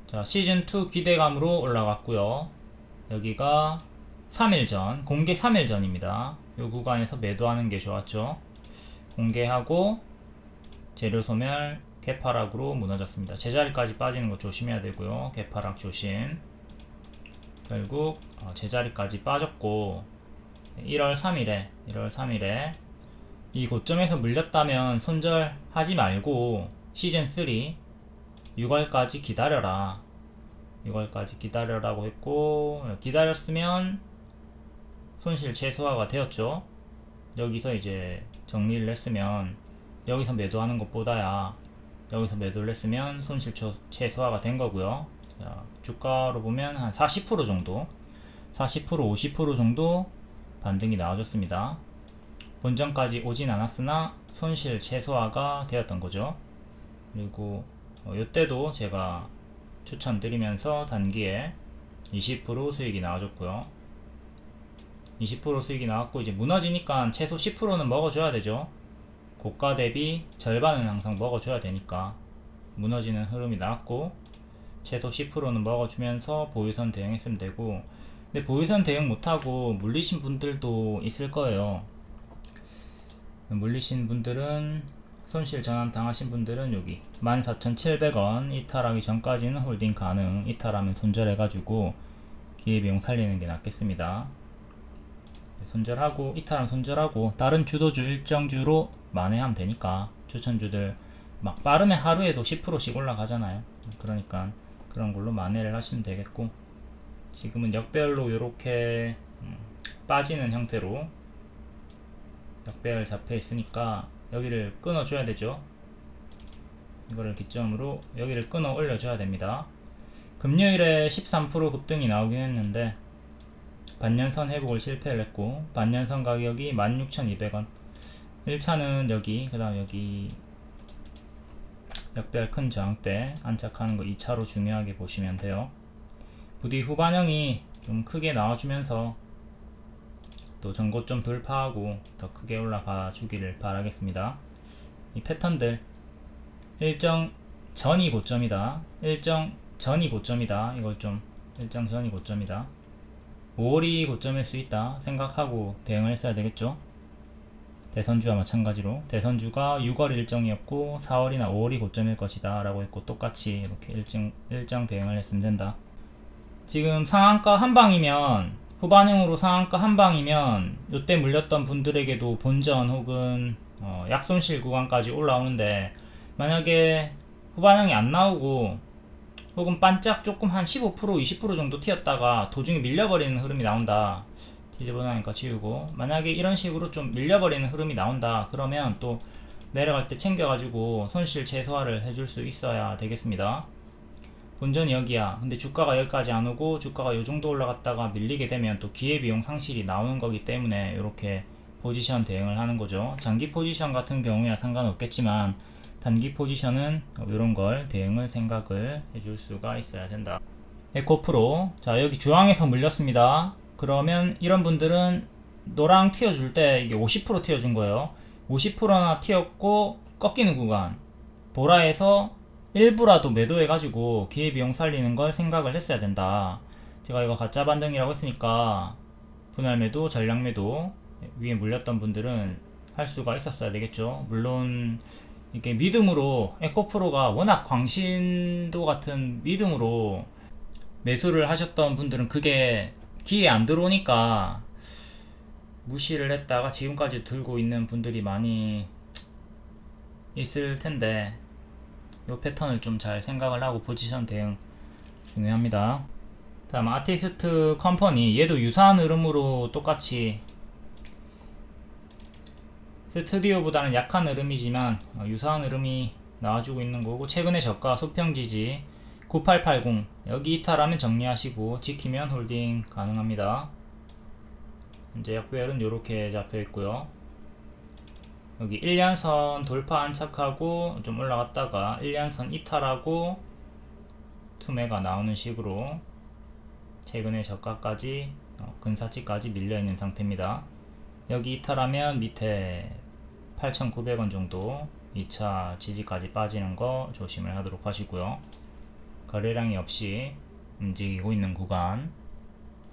시즌2 기대감으로 올라갔고요. 여기가 3일 전, 공개 3일 전입니다. 이 구간에서 매도하는 게 좋았죠. 공개하고 재료 소멸 개파락으로 무너졌습니다. 제자리까지 빠지는 거 조심해야 되고요. 개파락 조심. 결국 제자리까지 빠졌고 1월 3일에 이 고점에서 물렸다면 손절하지 말고 시즌3 6월까지 기다려라. 6월까지 기다려라고 했고, 기다렸으면 손실 최소화가 되었죠. 여기서 이제 정리를 했으면, 여기서 매도하는 것보다야 여기서 매도를 했으면 손실 최소화가 된 거고요. 자, 주가로 보면 한 40% 정도, 40% 50% 정도 반등이 나와줬습니다. 본전까지 오진 않았으나 손실 최소화가 되었던 거죠. 그리고 이때도 제가 추천드리면서 단기에 20% 수익이 나와줬고요. 20% 수익이 나왔고, 이제 무너지니까 최소 10%는 먹어줘야 되죠. 고가 대비 절반은 항상 먹어줘야 되니까 무너지는 흐름이 나왔고, 최소 10%는 먹어주면서 보유선 대응했으면 되고, 근데 보유선 대응 못하고 물리신 분들도 있을 거예요. 물리신 분들은, 손실 전환 당하신 분들은 여기 14,700원 이탈하기 전까지는 홀딩 가능, 이탈하면 손절해가지고 기회비용 살리는 게 낫겠습니다. 손절하고, 이탈하면 손절하고 다른 주도주 일정주로 만회하면 되니까, 추천주들 막 빠르면 하루에도 10%씩 올라가잖아요. 그러니까 그런 걸로 만회를 하시면 되겠고, 지금은 역배열로 이렇게 빠지는 형태로 역배열 잡혀 있으니까 여기를 끊어 줘야 되죠. 이거를 기점으로 여기를 끊어 올려 줘야 됩니다. 금요일에 13% 급등이 나오긴 했는데 반년선 회복을 실패를 했고, 반년선 가격이 16,200원. 1차는 여기, 그 다음 여기 역배열 큰 저항대 안착하는 거 2차로 중요하게 보시면 돼요. 부디 후반형이 좀 크게 나와주면서 또 전고점 돌파하고 더 크게 올라가 주기를 바라겠습니다. 이 패턴들 일정 전이 고점이다, 일정 전이 고점이다, 이걸 좀 일정 전이 고점이다, 5월이 고점일 수 있다 생각하고 대응을 했어야 되겠죠. 대선주와 마찬가지로 대선주가 6월 일정이었고 4월이나 5월이 고점일 것이다 라고 했고, 똑같이 이렇게 일정 대응을 했으면 된다. 지금 상한가 한방이면, 후반형으로 상한가 한방이면 요때 물렸던 분들에게도 본전 혹은 약손실 구간까지 올라오는데, 만약에 후반형이 안 나오고 혹은 반짝 조금 한 15% 20% 정도 튀었다가 도중에 밀려버리는 흐름이 나온다. 뒤집어나니까 지우고, 만약에 이런 식으로 좀 밀려버리는 흐름이 나온다 그러면 또 내려갈 때 챙겨가지고 손실 최소화를 해줄 수 있어야 되겠습니다. 본전이 여기야. 근데 주가가 여기까지 안 오고 주가가 요 정도 올라갔다가 밀리게 되면 또 기회비용 상실이 나오는 거기 때문에 이렇게 포지션 대응을 하는 거죠. 장기 포지션 같은 경우야 상관없겠지만 단기 포지션은 이런 걸 대응을 생각을 해줄 수가 있어야 된다. 에코프로, 자 여기 주황에서 물렸습니다. 그러면 이런 분들은 노랑 튀어줄 때 이게 50% 튀어준 거예요. 50%나 튀었고 꺾이는 구간, 보라에서 일부라도 매도해가지고 기회비용 살리는 걸 생각을 했어야 된다. 제가 이거 가짜 반등이라고 했으니까 분할 매도, 전량 매도 위에 물렸던 분들은 할 수가 있었어야 되겠죠. 물론 이게 믿음으로, 에코프로가 워낙 광신도 같은 믿음으로 매수를 하셨던 분들은 그게 기회 안 들어오니까 무시를 했다가 지금까지 들고 있는 분들이 많이 있을 텐데, 이 패턴을 좀 잘 생각을 하고 포지션 대응 중요합니다. 다음 아티스트 컴퍼니, 얘도 유사한 흐름으로 똑같이 스튜디오보다는 약한 흐름이지만 유사한 흐름이 나와주고 있는 거고, 최근에 저가 소평지지 9880 여기 이탈하면 정리하시고 지키면 홀딩 가능합니다. 이제 약배열은 이렇게 잡혀 있고요. 여기 1년선 돌파 안착하고 좀 올라갔다가 1년선 이탈하고 투매가 나오는 식으로 최근에 저가까지 근사치까지 밀려있는 상태입니다. 여기 이탈하면 밑에 8,900원 정도 2차 지지까지 빠지는 거 조심을 하도록 하시고요. 거래량이 없이 움직이고 있는 구간,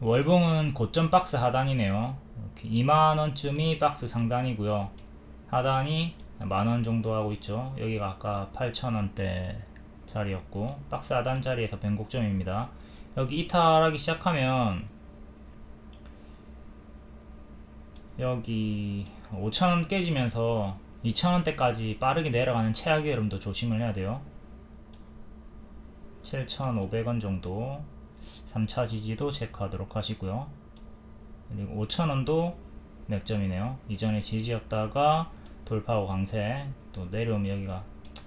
월봉은 고점 박스 하단이네요. 이렇게 2만원쯤이 박스 상단이고요. 하단이 만원 정도 하고 있죠. 여기가 아까 8,000원대 자리였고, 박스 하단 자리에서 변곡점입니다. 여기 이탈하기 시작하면 여기 5,000원 깨지면서 2,000원대까지 빠르게 내려가는 최악의 흐름도 조심을 해야 돼요. 7,500원 정도 3차 지지도 체크하도록 하시고요. 그리고 5,000원도 맥점이네요. 이전에 지지였다가 돌파하고 강세, 또 내려오면 여기가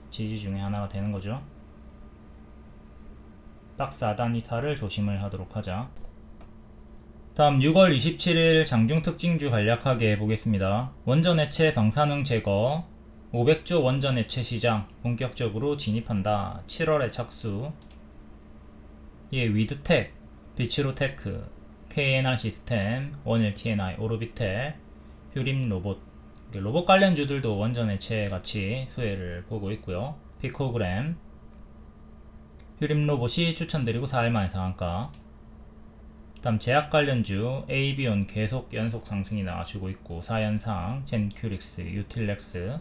지지 중에 하나가 되는 거죠. 박스 하단 이탈을 조심을 하도록 하자. 다음 6월 27일 장중 특징주 간략하게 보겠습니다. 원전 해체 방사능 제거, 500조 원전 해체 시장 본격적으로 진입한다. 7월에 착수. 예, 위드텍, 비츠로테크, KNR 시스템, 원일 TNI, 오르비텍, 휴림 로봇, 로봇 관련주들도 원전 해체 같이 수혜를 보고 있고요. 피코그램, 휴림 로봇이 추천드리고 4일 만에 상한가. 다음 제약 관련주 AB온 계속 연속 상승이 나와주고 있고 4연상, 젠큐릭스, 유틸렉스.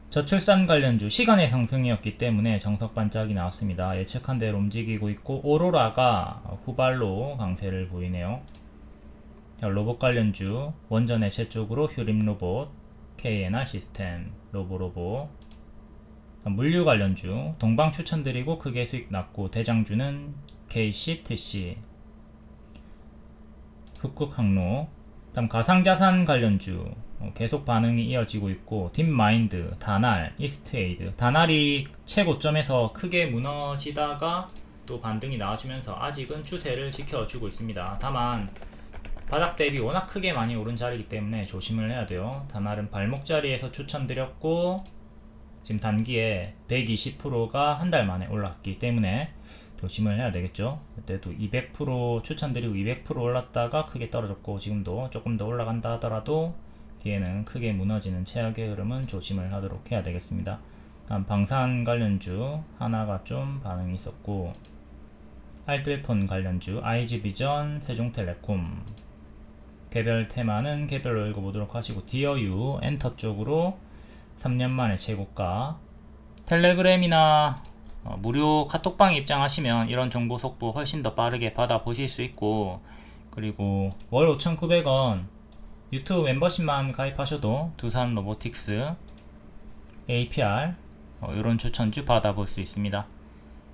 저출산 관련주 시간의 상승이었기 때문에 정석 반짝이 나왔습니다. 예측한 대로 움직이고 있고, 오로라가 후발로 강세를 보이네요. 로봇 관련주 원전 해체 쪽으로 휴림 로봇, KNR 시스템, 로보로보. 물류 관련주 동방 추천드리고 크게 수익 났고, 대장주는 KCTC, 북극항로. 다음 가상자산 관련주 계속 반응이 이어지고 있고, 딥마인드, 다날, 이스트에이드. 다날이 최고점에서 크게 무너지다가 또 반등이 나와주면서 아직은 추세를 지켜주고 있습니다. 다만 바닥 대비 워낙 크게 많이 오른 자리이기 때문에 조심을 해야 돼요. 다날은 발목 자리에서 추천드렸고 지금 단기에 120%가 한 달 만에 올랐기 때문에 조심을 해야 되겠죠. 그때도 200% 추천드리고 200% 올랐다가 크게 떨어졌고, 지금도 조금 더 올라간다 하더라도 뒤에는 크게 무너지는 최악의 흐름은 조심을 하도록 해야 되겠습니다. 다음 방산 관련주 하나가 좀 반응이 있었고, 알뜰폰 관련주 IG비전, 세종텔레콤. 개별 테마는 개별로 읽어보도록 하시고 디어유 엔터 쪽으로 3년 만에 최고가. 텔레그램이나 무료 카톡방에 입장하시면 이런 정보 속보 훨씬 더 빠르게 받아보실 수 있고, 그리고 월 5,900원 유튜브 멤버십만 가입하셔도 두산 로보틱스 APR 이런 추천주 받아볼 수 있습니다.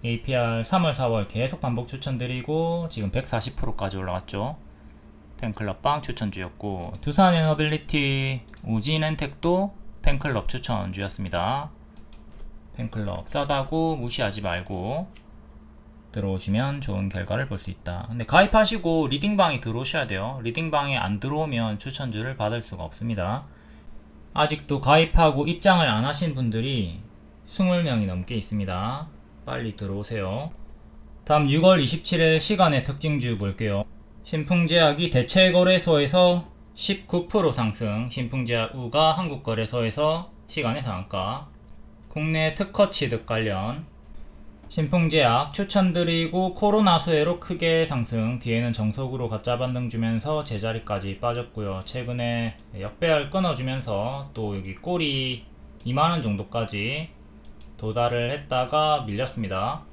APR 3월 4월 계속 반복 추천드리고 지금 140%까지 올라갔죠. 팬클럽방 추천주였고, 두산 에너빌리티 우진엔텍도 팬클럽 추천주였습니다. 팬클럽 싸다고 무시하지 말고 들어오시면 좋은 결과를 볼 수 있다. 근데 가입하시고 리딩방에 들어오셔야 돼요. 리딩방에 안 들어오면 추천주를 받을 수가 없습니다. 아직도 가입하고 입장을 안 하신 분들이 20명이 넘게 있습니다. 빨리 들어오세요. 다음 6월 27일 시간의 특징주 볼게요. 신풍제약이 대체거래소에서 19% 상승, 신풍제약 우가 한국거래소에서 시간의 상한가. 국내 특허 취득 관련 신풍제약 추천드리고 코로나 수혜로 크게 상승, 뒤에는 정석으로 가짜 반등 주면서 제자리까지 빠졌고요. 최근에 역배열 끊어주면서 또 여기 꼬리 2만원 정도까지 도달을 했다가 밀렸습니다.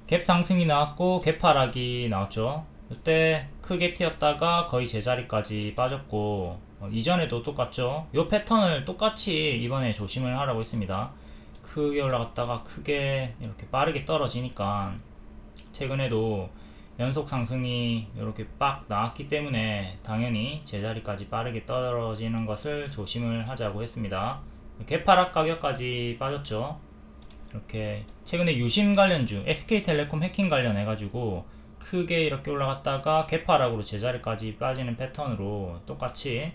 갭 상승이 나왔고 갭 하락이 나왔죠. 이때 크게 튀었다가 거의 제자리까지 빠졌고, 이전에도 똑같죠. 이 패턴을 똑같이 이번에 조심을 하라고 했습니다. 크게 올라갔다가 크게 이렇게 빠르게 떨어지니까 최근에도 연속 상승이 이렇게 빡 나왔기 때문에 당연히 제자리까지 빠르게 떨어지는 것을 조심을 하자고 했습니다. 개파락 가격까지 빠졌죠. 이렇게 최근에 유심 관련주 SK텔레콤 해킹 관련해 가지고 크게 이렇게 올라갔다가 개파락으로 제자리까지 빠지는 패턴으로 똑같이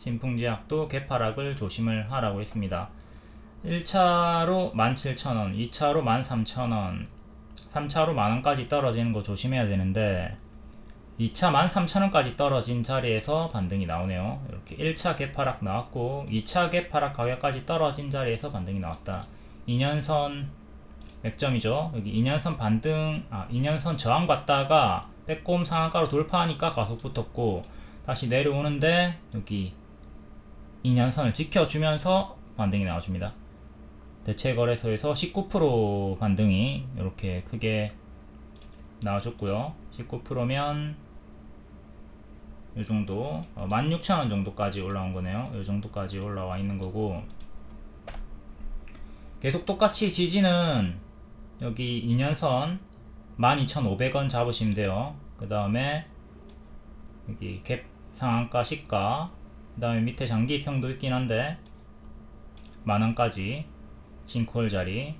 신풍제약도 개파락을 조심을 하라고 했습니다. 1차로 17,000원, 2차로 13,000원, 3차로 만원까지 떨어지는 거 조심해야 되는데 2차 13,000원까지 떨어진 자리에서 반등이 나오네요. 이렇게 1차 갭하락 나왔고 2차 갭하락 가격까지 떨어진 자리에서 반등이 나왔다. 2년선 맥점이죠. 여기 2년선 반등, 2년선 저항 받다가 빼꼼 상한가로 돌파하니까 가속 붙었고 다시 내려오는데 여기 2년선을 지켜주면서 반등이 나와줍니다. 대체거래소에서 19% 반등이 이렇게 크게 나와줬고요. 19%면 요정도 16,000원 정도까지 올라온 거네요. 요정도까지 올라와 있는 거고, 계속 똑같이 지지는 여기 2년선 12,500원 잡으시면 돼요. 그 다음에 여기 갭 상한가 시가, 그 다음에 밑에 장기평도 있긴 한데 만원까지 싱크홀 자리,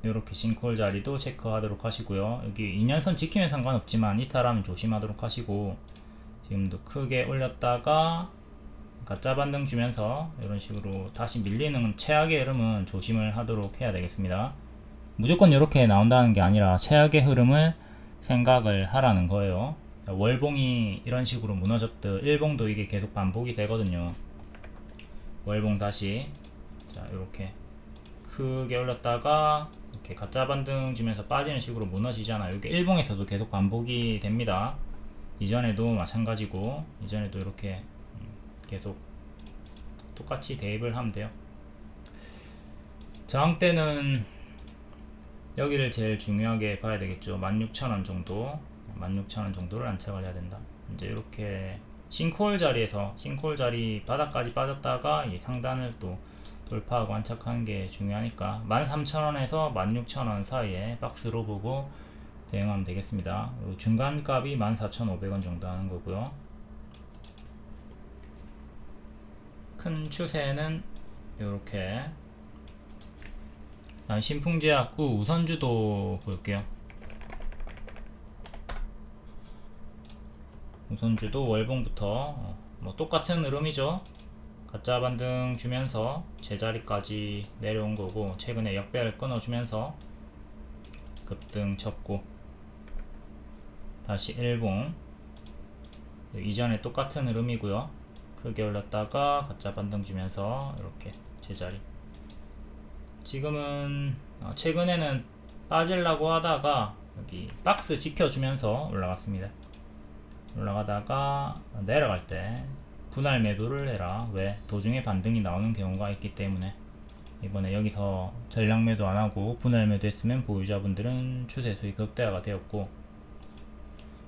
이렇게 싱크홀 자리도 체크하도록 하시고요. 여기 2년선 지키면 상관없지만 이탈하면 조심하도록 하시고, 지금도 크게 올렸다가 가짜 반등 주면서 이런 식으로 다시 밀리는 최악의 흐름은 조심을 하도록 해야 되겠습니다. 무조건 이렇게 나온다는 게 아니라 최악의 흐름을 생각을 하라는 거예요. 월봉이 이런 식으로 무너졌듯 일봉도 이게 계속 반복이 되거든요. 월봉 다시 자 이렇게 크게 올렸다가 이렇게 가짜 반등 주면서 빠지는 식으로 무너지잖아요. 이게 일봉에서도 계속 반복이 됩니다. 이전에도 마찬가지고, 이전에도 이렇게 계속 똑같이 대입을 하면 돼요. 저항대는 여기를 제일 중요하게 봐야 되겠죠. 16,000원 정도, 16,000원 정도를 안착을 해야 된다. 이제 이렇게 싱크홀 자리에서, 싱크홀 자리 바닥까지 빠졌다가 이 상단을 또 돌파하고 안착하는 게 중요하니까 13,000원에서 16,000원 사이에 박스로 보고 대응하면 되겠습니다. 중간값이 14,500원 정도 하는 거고요. 큰 추세는 이렇게. 신풍제약 우선주도 볼게요. 우선주도 월봉부터 뭐 똑같은 흐름이죠. 가짜 반등 주면서 제자리까지 내려온 거고, 최근에 역배열 끊어주면서 급등 쳤고 다시 일봉, 이전에 똑같은 흐름이고요. 크게 올랐다가 가짜 반등 주면서 이렇게 제자리. 지금은 최근에는 빠지려고 하다가 여기 박스 지켜주면서 올라갔습니다. 올라가다가 내려갈 때 분할 매도를 해라. 왜? 도중에 반등이 나오는 경우가 있기 때문에. 이번에 여기서 전량 매도 안하고 분할 매도 했으면 보유자분들은 추세 수익 극대화가 되었고,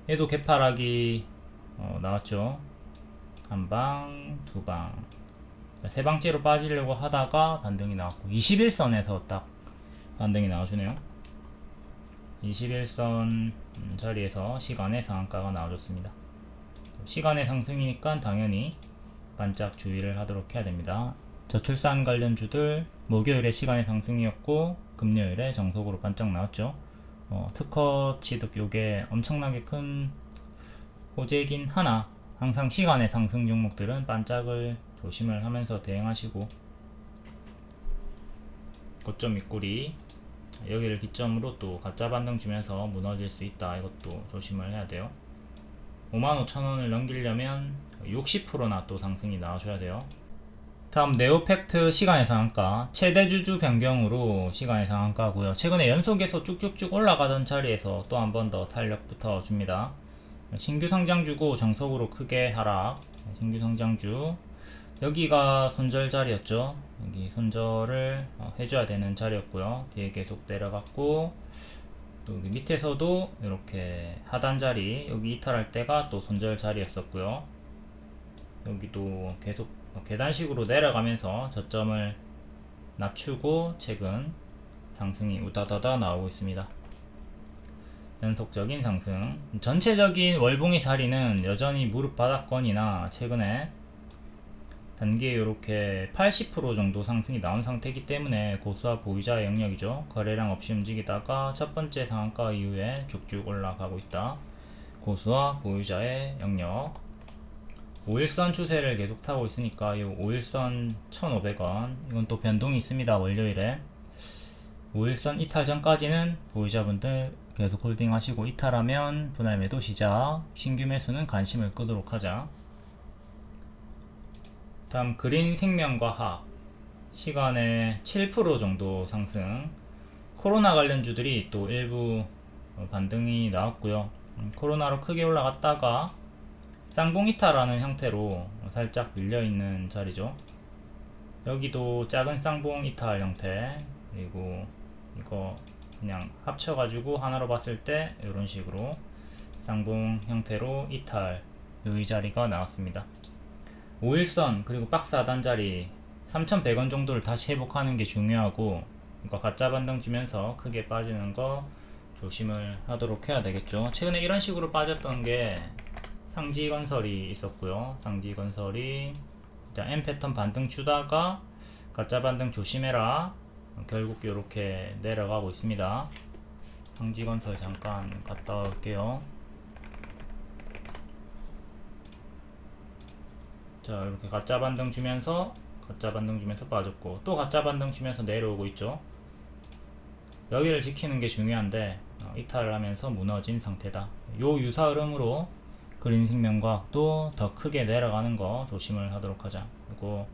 얘도 개파락이 나왔죠. 한방, 두방, 세 방째로 빠지려고 하다가 반등이 나왔고, 21선에서 딱 반등이 나와주네요. 21선 자리에서 시간의 상한가가 나와줬습니다. 시간의 상승이니까 당연히 반짝 주의를 하도록 해야 됩니다. 저출산 관련주들 목요일에 시간의 상승이었고 금요일에 정석으로 반짝 나왔죠. 특허 취득 요게 엄청나게 큰 호재이긴 하나 항상 시간의 상승 종목들은 반짝을 조심을 하면서 대응하시고, 고점 윗꼬리 여기를 기점으로 또 가짜 반등 주면서 무너질 수 있다. 이것도 조심을 해야 돼요. 55,000원을 넘기려면 60%나 또 상승이 나와줘야 돼요. 다음 네오팩트 시간의 상한가, 최대 주주 변경으로 시간의 상한가고요. 최근에 연속해서 쭉쭉쭉 올라가던 자리에서 또 한 번 더 탄력 붙어 줍니다. 신규 상장주고 정석으로 크게 하락. 신규 상장주 여기가 손절 자리였죠. 여기 손절을 해줘야 되는 자리였고요. 뒤에 계속 내려갔고, 또 여기 밑에서도 이렇게 하단 자리, 여기 이탈할 때가 또 손절 자리였었고요. 여기도 계속 계단식으로 내려가면서 저점을 낮추고 최근 상승이 우다다다 나오고 있습니다. 연속적인 상승. 전체적인 월봉의 자리는 여전히 무릎 바닥권이나 최근에 단기에 이렇게 80% 정도 상승이 나온 상태이기 때문에 고수와 보유자의 영역이죠. 거래량 없이 움직이다가 첫 번째 상한가 이후에 쭉쭉 올라가고 있다. 고수와 보유자의 영역. 5일선 추세를 계속 타고 있으니까 이 5일선 1,500원 이건 또 변동이 있습니다. 월요일에 5일선 이탈 전까지는 보유자분들 계속 홀딩 하시고, 이탈하면 분할 매도 시작, 신규 매수는 관심을 끄도록 하자. 다음 그린생명과학 시간에 7% 정도 상승. 코로나 관련주들이 또 일부 반등이 나왔고요. 코로나로 크게 올라갔다가 쌍봉 이탈하는 형태로 살짝 밀려있는 자리죠. 여기도 작은 쌍봉 이탈 형태, 그리고 이거 그냥 합쳐가지고 하나로 봤을 때 이런 식으로 쌍봉 형태로 이탈, 이 자리가 나왔습니다. 5일선 그리고 박스 하단 자리 3,100원 정도를 다시 회복하는 게 중요하고, 이거 가짜 반등 주면서 크게 빠지는 거 조심을 하도록 해야 되겠죠. 최근에 이런 식으로 빠졌던 게 상지건설이 있었고요. 상지건설이 M 패턴 반등 주다가 가짜 반등 조심해라, 결국 이렇게 내려가고 있습니다. 상지건설 잠깐 갔다 올게요. 자, 이렇게 가짜 반등 주면서 빠졌고, 또 가짜 반등 주면서 내려오고 있죠. 여기를 지키는 게 중요한데 이탈을 하면서 무너진 상태다. 요 유사 흐름으로 그린생명과학도 더 크게 내려가는 거 조심을 하도록 하자. 그리고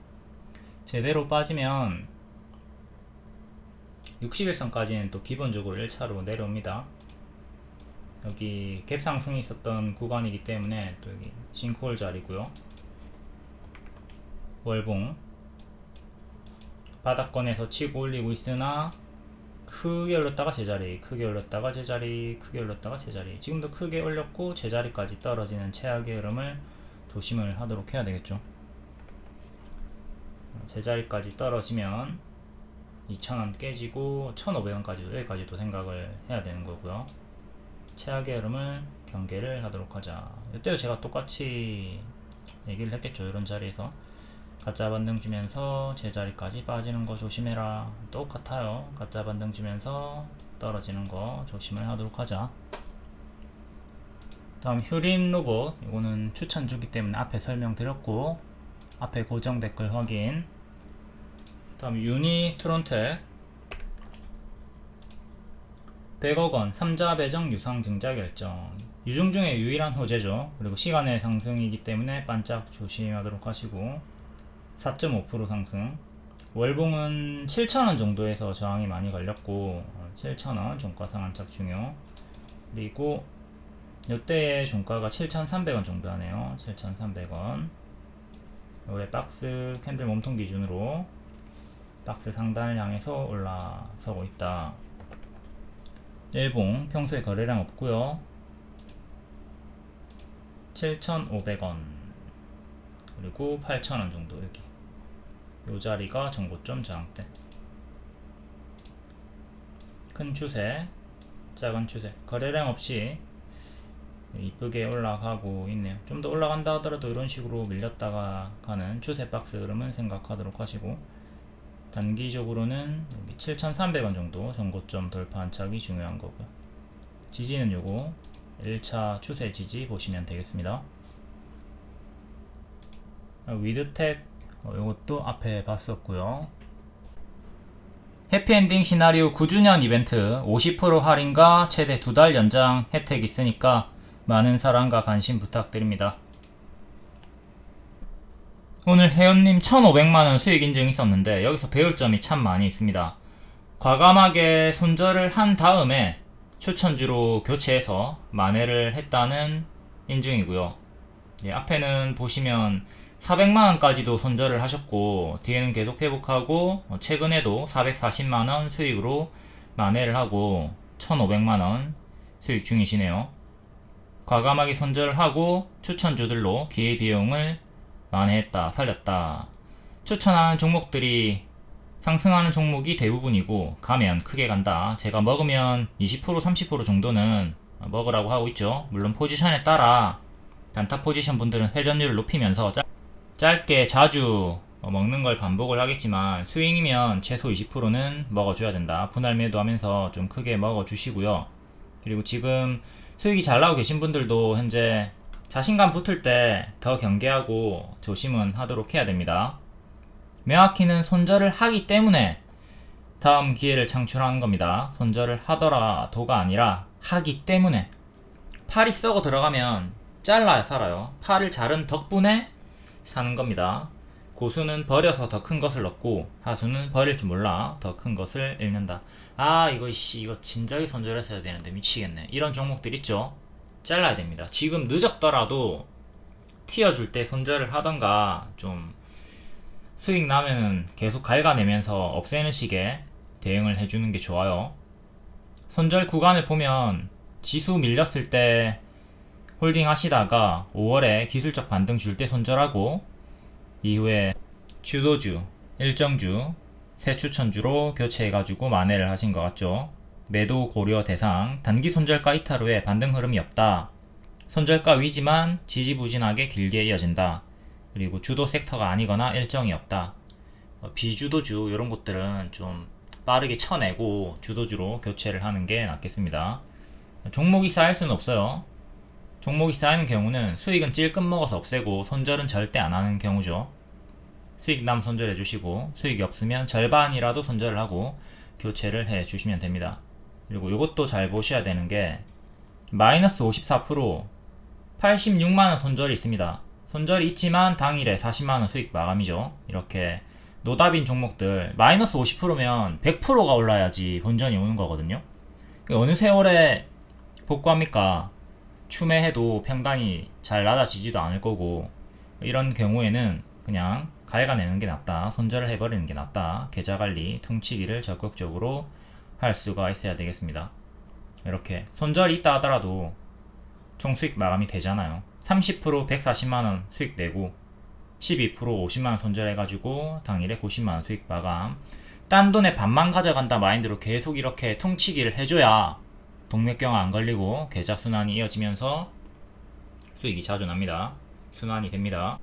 제대로 빠지면 60일선까지는 또 기본적으로 1차로 내려옵니다. 여기 갭 상승이 있었던 구간이기 때문에 또 여기 싱크홀 자리고요. 월봉 바닥권에서 치고 올리고 있으나 크게 올렸다가 제자리, 크게 올렸다가 제자리, 크게 올렸다가 제자리. 지금도 크게 올렸고 제자리까지 떨어지는 최악의 흐름을 조심을 하도록 해야 되겠죠. 제자리까지 떨어지면 2,000원 깨지고 1,500원까지도 여기까지도 생각을 해야 되는 거고요. 최악의 흐름을 경계를 하도록 하자. 이때도 제가 똑같이 얘기를 했겠죠. 이런 자리에서 가짜 반등 주면서 제자리까지 빠지는 거 조심해라. 똑같아요. 가짜 반등 주면서 떨어지는 거 조심을 하도록 하자. 다음 휴림 로봇, 이거는 추천 주기 때문에 앞에 설명드렸고 앞에 고정 댓글 확인. 다음 유니트론텍 100억원 3자 배정 유상 증자 결정. 유중 중에 유일한 호재죠. 그리고 시간의 상승이기 때문에 반짝 조심하도록 하시고, 4.5% 상승. 월봉은 7,000원 정도에서 저항이 많이 걸렸고 7,000원 종가 상한착 중요. 그리고 이때의 종가가 7,300원 정도 하네요. 7,300원. 올해 박스 캔들 몸통 기준으로 박스 상단을 향해서 올라서고 있다. 일봉 평소에 거래량 없고요. 7,500원 그리고 8,000원 정도 여기 요 자리가 전고점 저항대. 큰 추세, 작은 추세, 거래량 없이 이쁘게 올라가고 있네요. 좀 더 올라간다 하더라도 이런 식으로 밀렸다가 가는 추세 박스 흐름은 생각하도록 하시고, 단기적으로는 여기 7,300원 정도 전고점 돌파 안착이 중요한 거고요. 지지는 요거 1차 추세 지지 보시면 되겠습니다. 위드텍 요것도 앞에 봤었고요. 해피엔딩 시나리오 9주년 이벤트 50% 할인과 최대 2달 연장 혜택 있으니까 많은 사랑과 관심 부탁드립니다. 오늘 회원님 1,500만원 수익 인증 있었는데 여기서 배울 점이 참 많이 있습니다. 과감하게 손절을 한 다음에 추천주로 교체해서 만회를 했다는 인증이고요. 앞에는 보시면 400만원까지도 손절을 하셨고 뒤에는 계속 회복하고 최근에도 440만원 수익으로 만회를 하고 1,500만원 수익 중이시네요. 과감하게 손절을 하고 추천주들로 기회비용을 만회했다, 살렸다. 추천하는 종목들이 상승하는 종목이 대부분이고 가면 크게 간다. 제가 먹으면 20% 30% 정도는 먹으라고 하고 있죠. 물론 포지션에 따라 단타 포지션 분들은 회전율을 높이면서 짧게 자주 먹는 걸 반복을 하겠지만 스윙이면 최소 20%는 먹어줘야 된다. 분할 매도하면서 좀 크게 먹어주시고요. 그리고 지금 수익이 잘 나오고 계신 분들도 현재 자신감 붙을 때 더 경계하고 조심은 하도록 해야 됩니다. 명확히는 손절을 하기 때문에 다음 기회를 창출하는 겁니다. 손절을 하더라도가 아니라 하기 때문에. 팔이 썩어 들어가면 잘라야 살아요. 팔을 자른 덕분에 사는 겁니다. 고수는 버려서 더 큰 것을 얻고 하수는 버릴 줄 몰라 더 큰 것을 잃는다. 이거 진작에 손절했어야 되는데 미치겠네. 이런 종목들 있죠. 잘라야 됩니다. 지금 늦었더라도 튀어줄 때 손절을 하던가 좀 수익 나면은 계속 갉아내면서 없애는 식의 대응을 해주는 게 좋아요. 손절 구간을 보면 지수 밀렸을 때 홀딩 하시다가 5월에 기술적 반등 줄 때 손절하고 이후에 주도주, 일정주, 새 추천주로 교체해가지고 만회를 하신 것 같죠. 매도 고려 대상, 단기 손절가 이탈 후에 반등 흐름이 없다. 손절가 위지만 지지부진하게 길게 이어진다. 그리고 주도 섹터가 아니거나 일정이 없다. 비주도주 이런 것들은 좀 빠르게 쳐내고 주도주로 교체를 하는 게 낫겠습니다. 종목이 쌓일 수는 없어요. 종목이 쌓이는 경우는 수익은 찔끔 먹어서 없애고 손절은 절대 안 하는 경우죠. 수익 남 손절해 주시고 수익이 없으면 절반이라도 손절을 하고 교체를 해 주시면 됩니다. 그리고 이것도 잘 보셔야 되는 게 마이너스 54% 86만원 손절이 있습니다. 손절이 있지만 당일에 40만원 수익 마감이죠. 이렇게 노답인 종목들 마이너스 50%면 100%가 올라야지 본전이 오는 거거든요. 어느 세월에 복구합니까? 추매해도 평단이 잘 낮아지지도 않을 거고, 이런 경우에는 그냥 갉아내는 게 낫다. 손절을 해버리는 게 낫다. 계좌관리, 퉁치기를 적극적으로 할 수가 있어야 되겠습니다. 이렇게 손절이 있다 하더라도 총 수익 마감이 되잖아요. 30% 140만원 수익 내고 12% 50만원 손절해가지고 당일에 90만원 수익 마감. 딴 돈에 반만 가져간다 마인드로 계속 이렇게 퉁치기를 해줘야 동맥경화 안 걸리고 계좌 순환이 이어지면서 수익이 자주 납니다. 순환이 됩니다.